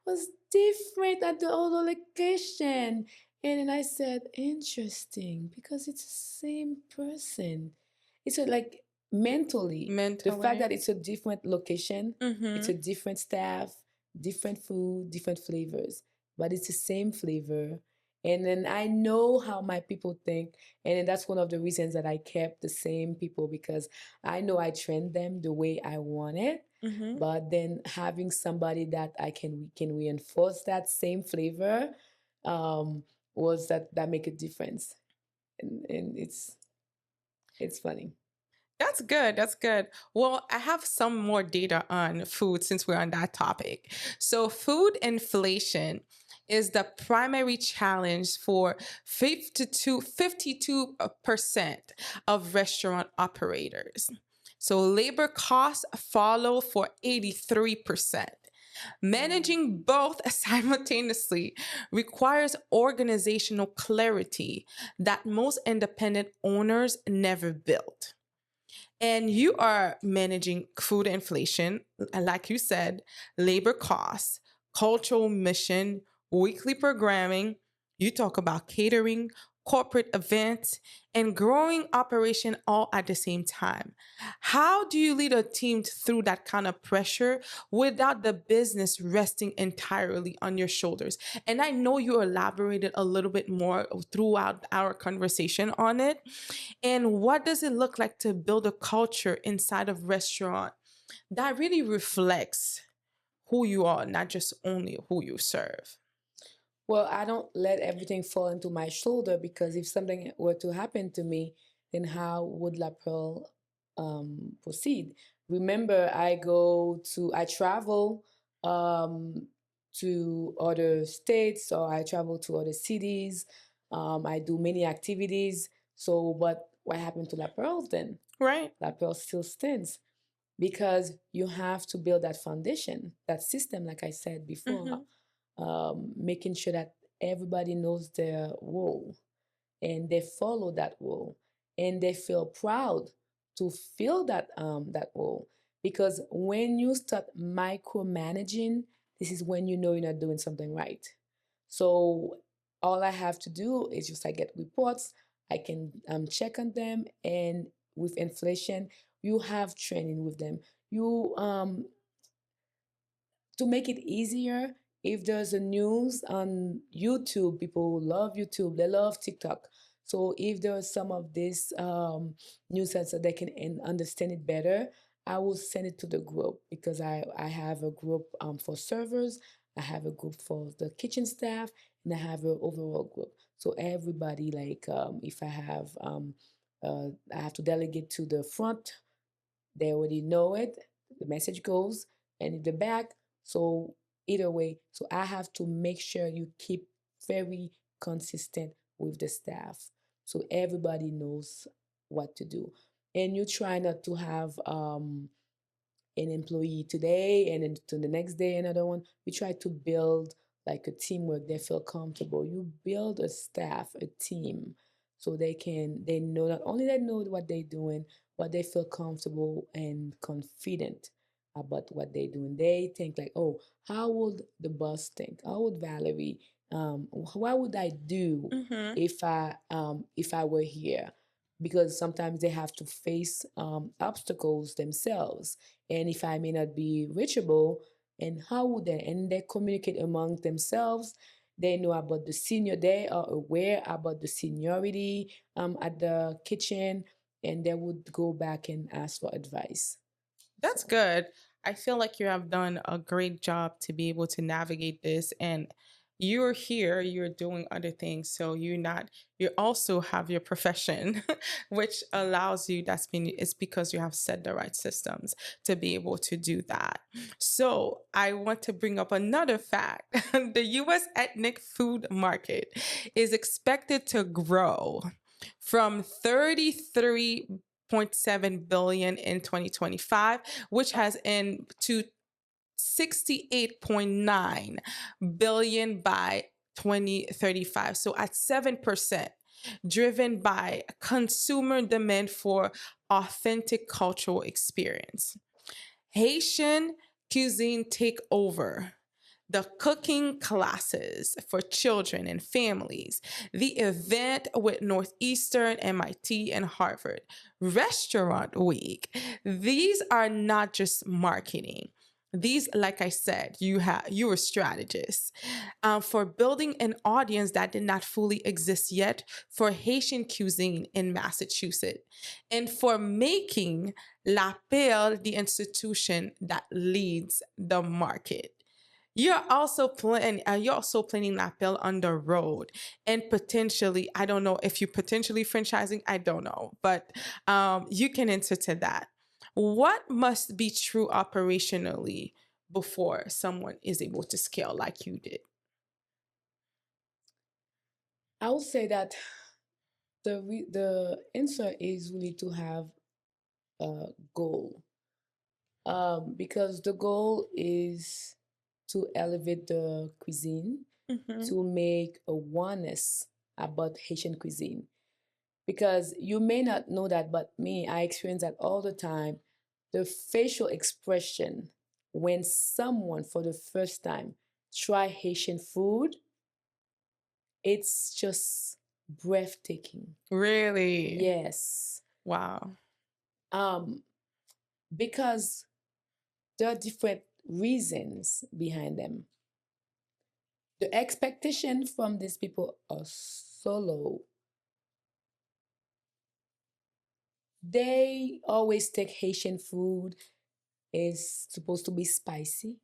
was different at the other location. And then I said, interesting, because it's the same person. It's like mentally, the fact Mentally. that it's a different location, it's a Mm-hmm. different staff, different food, different flavors, but it's the same flavor. And then I know how my people think. And then that's one of the reasons that I kept the same people, because I know I trained them the way I want it. Mm-hmm. But then having somebody that we can reinforce that same flavor, um, was that make a difference. And it's funny. That's good. That's good. Well, I have some more data on food since we're on that topic. So, food inflation is the primary challenge for 52% of restaurant operators. So, labor costs follow for 83%. Managing both simultaneously requires organizational clarity that most independent owners never built. And you are managing food inflation, and like you said, labor costs, cultural mission, weekly programming. You talk about catering, corporate events, and growing operation all at the same time. How do you lead a team through that kind of pressure without the business resting entirely on your shoulders? And I know you elaborated a little bit more throughout our conversation on it. And what does it look like to build a culture inside of restaurant that really reflects who you are, not just only who you serve? Well, I don't let everything fall into my shoulder, because if something were to happen to me, then how would La Pearl proceed? Remember, I travel um, to other states, or I travel to other cities. I do many activities. So, but what happened to La Pearl then? Right? La Pearl still stands, because you have to build that foundation, that system, like I said before, Mm-hmm. making sure that everybody knows their role and they follow that role, and they feel proud to fill that role. Because when you start micromanaging, this is when you know you're not doing something right. So all I have to do is just I get reports, I can check on them, and with inflation, you have training with them. You To make it easier, if there's a news on YouTube, people love YouTube, they love TikTok. So if there's some of this news so they can understand it better, I will send it to the group, because I have a group for servers, I have a group for the kitchen staff, and I have an overall group. So everybody, like, if I have to delegate to the front, they already know it. The message goes, and in the back. So either way, so I have to make sure you keep very consistent with the staff, so everybody knows what to do. And you try not to have an employee today and then to the next day another one. We try to build like a teamwork. They feel comfortable. You build a staff, a team, so they know, not only they know what they're doing, but they feel comfortable and confident about what they're doing. They think like, oh, how would the boss think? How would Valerie? What would I do Mm-hmm. if I were here? Because sometimes they have to face obstacles themselves, and if I may not be reachable, and how would they? And they communicate among themselves. They know about the senior. They are aware about the seniority at the kitchen, and they would go back and ask for advice. That's So good. I feel like you have done a great job to be able to navigate this and you're here, you're doing other things. So you're not, you also have your profession, which allows you, it's because you have set the right systems to be able to do that. So I want to bring up another fact. The US ethnic food market is expected to grow from 33.7 billion in 2025, which has in to 68.9 billion by 2035. So at 7%, driven by consumer demand for authentic cultural experience. Haitian cuisine take over the cooking classes for children and families, the event with Northeastern, MIT, and Harvard, Restaurant Week. These are not just marketing. These, like I said, you were strategists for building an audience that did not fully exist yet for Haitian cuisine in Massachusetts, and for making La Perle the institution that leads the market. You're also planning La Perle on the road, and potentially, I don't know if you potentially franchising, I don't know, but you can answer to that. What must be true operationally before someone is able to scale like you did? I would say that the answer is really to have a goal, because the goal is to elevate the cuisine, Mm-hmm. to make awareness about Haitian cuisine. Because you may not know that, but me, I experience that all the time. The facial expression when someone for the first time try Haitian food, it's just breathtaking. Really? Yes. Wow. Um, because there are different reasons behind them. The expectation from these people are so low. They always take Haitian food is supposed to be spicy.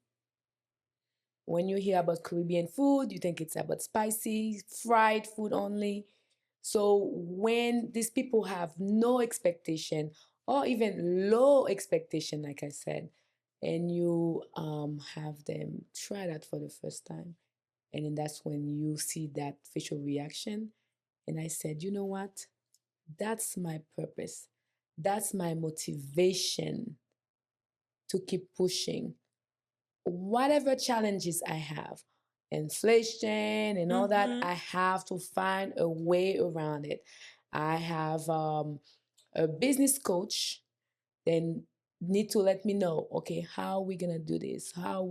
When you hear about Caribbean food, you think it's about spicy, fried food only. So when these people have no expectation or even low expectation, like I said, and you have them try that for the first time, and then that's when you see that facial reaction. And I said, you know what? That's my purpose. That's my motivation to keep pushing whatever challenges I have, inflation and all that, Mm-hmm. I have to find a way around it. I have a business coach, then need to let me know, okay, how we gonna do this? How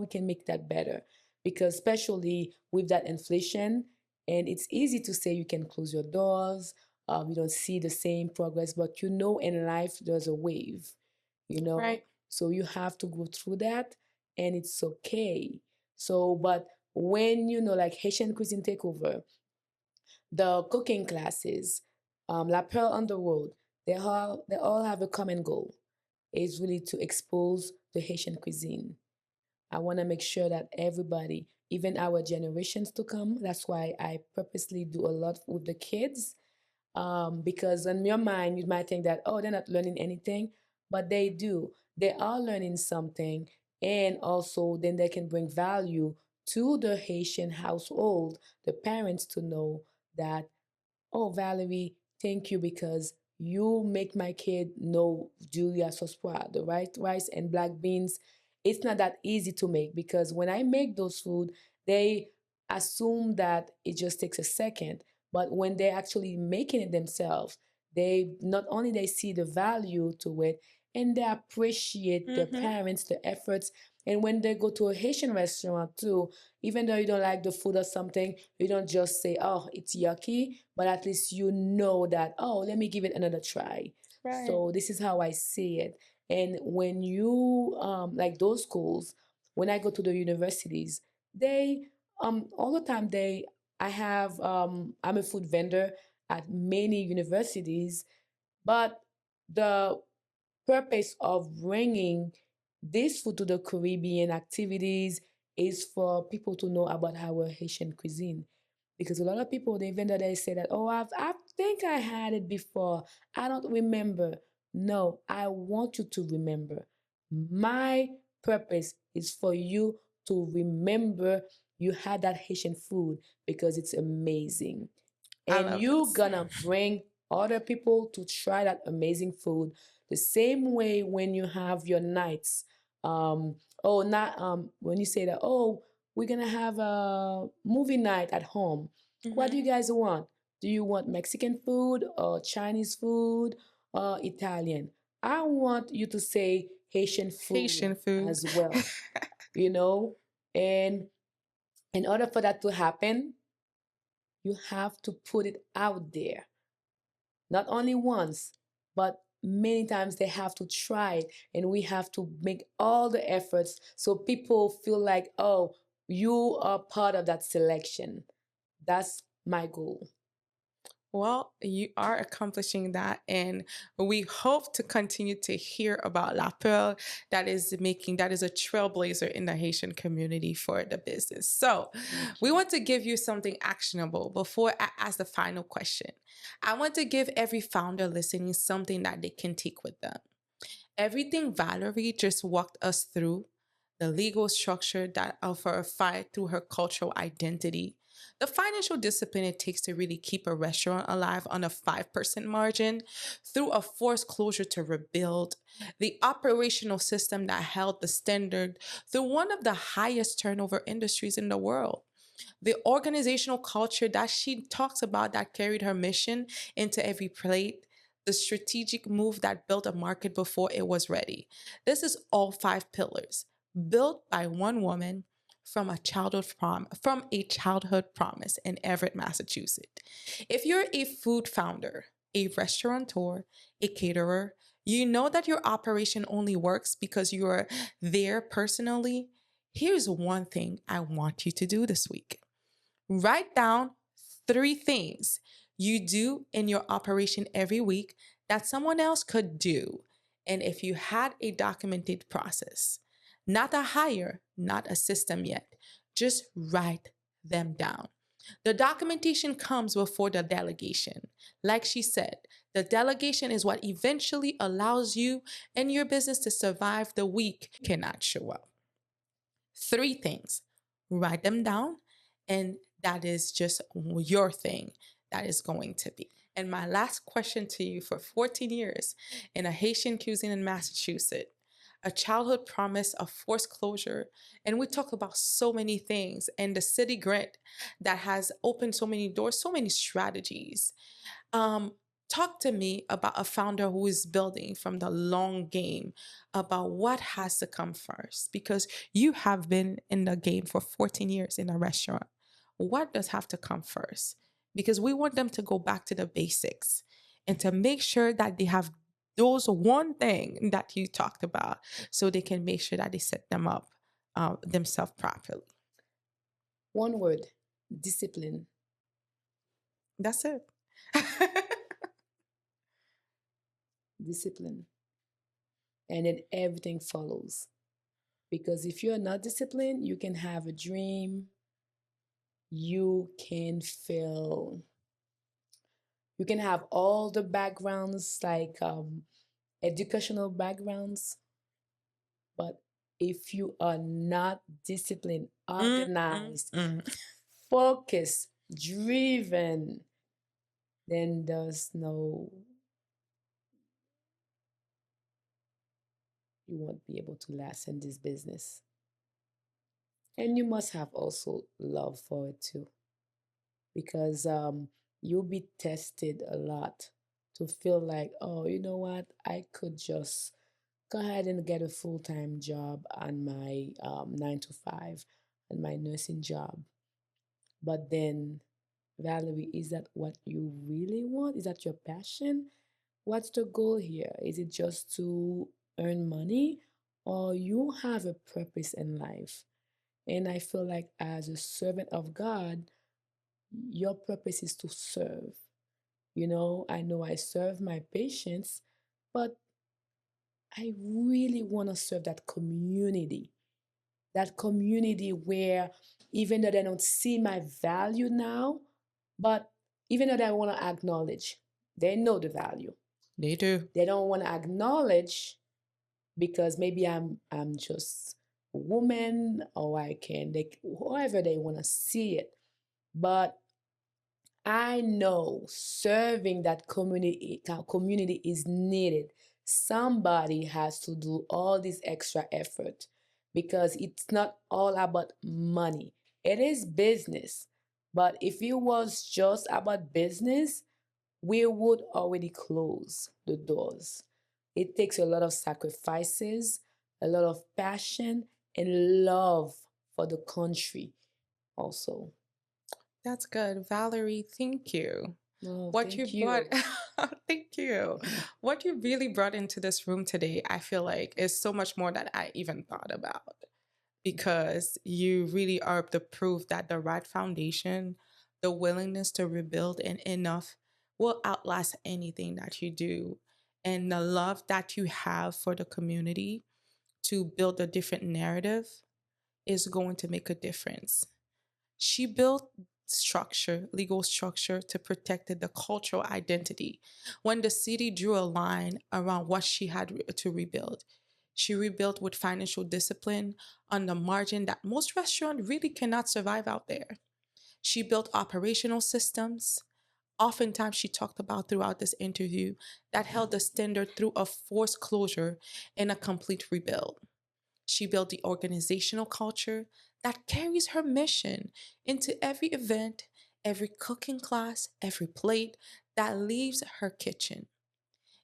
we can make that better? Because especially with that inflation, and it's easy to say you can close your doors, you don't see the same progress, but you know, in life there's a wave, you know, Right. so you have to go through that, and it's okay. So, but when you know, like Haitian cuisine takeover, the cooking classes, La Pearl on the Road, they all have a common goal. It's really to expose the Haitian cuisine. I want to make sure that everybody, even our generations to come, that's why I purposely do a lot with the kids, because in your mind you might think that, oh, they're not learning anything, but they do. They are learning something, and also then they can bring value to the Haitian household, the parents, to know that, oh, Valerie, thank you, because you make my kid know Julia Sospoa, the right rice and black beans. It's not that easy to make, because when I make those food, they assume that it just takes a second. But when they're actually making it themselves, they not only they see the value to it, and they appreciate the Mm-hmm. parents, the efforts. And when they go to a Haitian restaurant too, even though you don't like the food or something, you don't just say, oh, it's yucky, but at least you know that, oh, let me give it another try. Right. So this is how I see it. And when you, like those schools, when I go to the universities, they, all the time, I'm a food vendor at many universities, but the purpose of bringing this food to the Caribbean activities is for people to know about our Haitian cuisine. Because a lot of people, even though they say that, oh, I think I had it before, I don't remember. No, I want you to remember. My purpose is for you to remember you had that Haitian food because it's amazing. I And love you're this. gonna bring other people to try that amazing food the same way when you have your nights. Oh, not when you say that, oh, we're gonna have a movie night at home. What do you Hmm. guys want? Do you want Mexican food or Chinese food or Italian? I want you to say Haitian food Haitian food. as well, you know? And in order for that to happen, you have to put it out there. Not only once, but many times they have to try it, and we have to make all the efforts so people feel like, oh, you are part of that selection. That's my goal. Well, you are accomplishing that, and we hope to continue to hear about La Perle that is a trailblazer in the Haitian community for the business. So, Thank we you. want to give you something actionable before I ask the final question. I want to give every founder listening something that they can take with them. Everything Valerie just walked us through, the legal structure that of her fight through her cultural identity, the financial discipline it takes to really keep a restaurant alive on a 5% margin, through a forced closure to rebuild, the operational system that held the standard through one of the highest turnover industries in the world, the organizational culture that she talks about that carried her mission into every plate, the strategic move that built a market before it was ready. This is all five pillars built by one woman from a childhood promise in Everett, Massachusetts. If you're a food founder, a restaurateur, a caterer, you know that your operation only works because you're there personally. Here's one thing I want you to do this week. Write down three things you do in your operation every week that someone else could do. And if you had a documented process, not a hire, not a system yet, just write them down. The documentation comes before the delegation. Like she said, the delegation is what eventually allows you and your business to survive the week you cannot show up. Three things. Write them down, and that is just your thing that is going to be. And my last question to you: for 14 years in a Haitian cuisine in Massachusetts, a childhood promise of forced closure, and we talk about so many things, and the city grant that has opened so many doors, so many strategies. Um, Talk to me about a founder who is building from the long game, about what has to come first, because you have been in the game for 14 years in a restaurant. What does have to come first? Because we want them to go back to the basics and to make sure that they have those one thing that you talked about so they can make sure that they set them up themselves properly. One word: discipline. That's it. Discipline. And then everything follows. Because if you're not disciplined, you can have a dream, you can fail, you can have all the backgrounds like educational backgrounds, but if you are not disciplined, Mm, mm, organized, mm. focused, driven, then there's no, you won't be able to last in this business. And you must have also love for it too, because you'll be tested a lot to feel like, oh, you know what, I could just go ahead and get a full-time job on my 9 to 5 and my nursing job. But then, Valerie, is that what you really want? Is that your passion? What's the goal here? Is it just to earn money, or you have a purpose in life? And I feel like as a servant of God, your purpose is to serve. I know I serve my patients, but I really want to serve that community. that community where even though they don't see my value now, but even though they want to acknowledge, they know the value. They do. They don't want to acknowledge because maybe I'm just a woman or I can they however they want to see it. But I know serving that community is needed. Somebody has to do all this extra effort because it's not all about money. It is business. But if it was just about business, we would already close the doors. It takes a lot of sacrifices, a lot of passion, and love for the country also. That's good. Valerie, thank you. Oh, What you thank you. brought, thank you. What you really brought into this room today, I feel like is so much more than I even thought about because you really are the proof that the right foundation, the willingness to rebuild and enough will outlast anything that you do. And the love that you have for the community to build a different narrative is going to make a difference. She built structure, legal structure to protect the cultural identity. When the city drew a line around what she had to rebuild, she rebuilt with financial discipline on the margin that most restaurants really cannot survive out there. She built operational systems. Oftentimes, she talked about throughout this interview that held the standard through a forced closure and a complete rebuild. She built the organizational culture that carries her mission into every event, every cooking class, every plate that leaves her kitchen.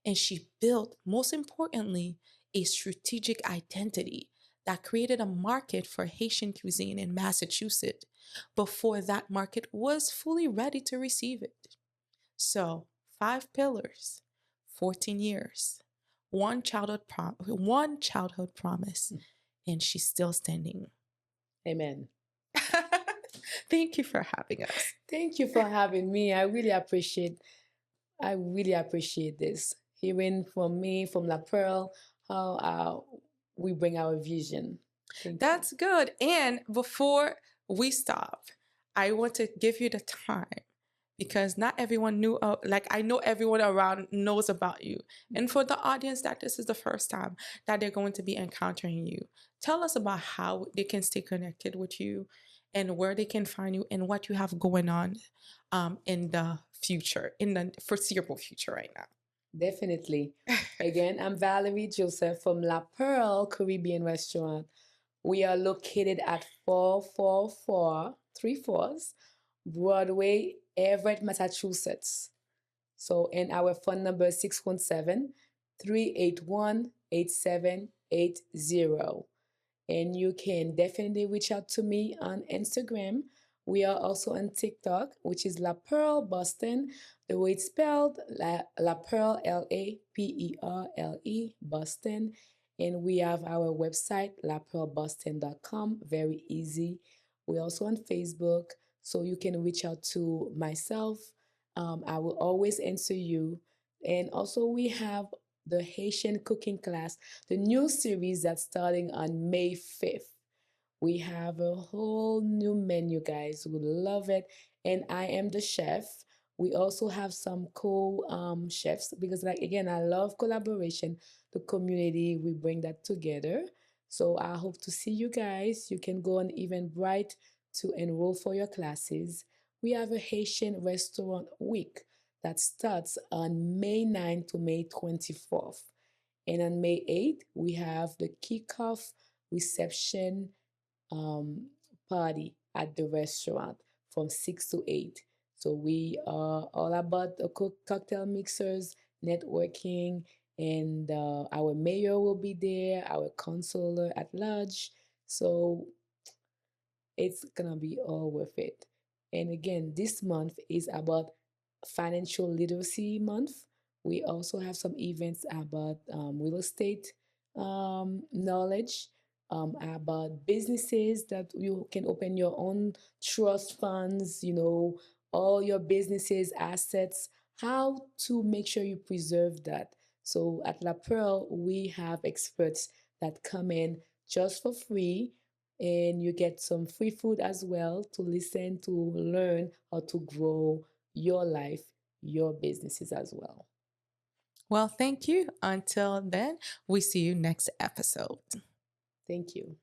And she built, most importantly, a strategic identity that created a market for Haitian cuisine in Massachusetts before that market was fully ready to receive it. So, 5 pillars, 14 years, one childhood promise, and she's still standing. Amen. Thank you for having us. Thank you for having me. I really appreciate this. Hearing from me, from La Pearl, how we bring our vision. Thank That's good. And before we stop, I want to give you the time because not everyone knew, like I know everyone around knows about you. And for the audience that this is the first time that they're going to be encountering you, tell us about how they can stay connected with you and where they can find you and what you have going on in the future, in the foreseeable future right now. Definitely. Again, I'm Valerie Joseph from La Pearl Caribbean Restaurant. We are located at 444 three fours Broadway, Everett, Massachusetts. So, and our phone number is 617-381-8780. And you can definitely reach out to me on Instagram. We are also on TikTok, which is La Pearl Boston. The way it's spelled, La Pearl, Laperle, Boston. And we have our website, lapearlboston.com. Very easy. We're also on Facebook, so you can reach out to myself. I will always answer you. And also, we have the Haitian cooking class, the new series that's starting on May 5th. We have a whole new menu, guys. We love it. And I am the chef. We also have some co chefs because, like, again, I love collaboration, the community, we bring that together. So I hope to see you guys. You can go on Eventbrite to enroll for your classes. We have a Haitian restaurant week that starts on May 9th to May 24th. And on May 8th, we have the kickoff reception party at the restaurant from 6 to 8. So we are all about the cocktail mixers, networking, and our mayor will be there, our consular at large. So it's gonna be all worth it. And again, this month is about financial literacy month. We also have some events about real estate knowledge, about businesses that you can open your own trust funds, all your businesses, assets, how to make sure you preserve that. So at La Pearl, we have experts that come in just for free and you get some free food as well to listen, to learn how to grow your life, your businesses as well. Well, thank you. Until then, we see you next episode. Thank you.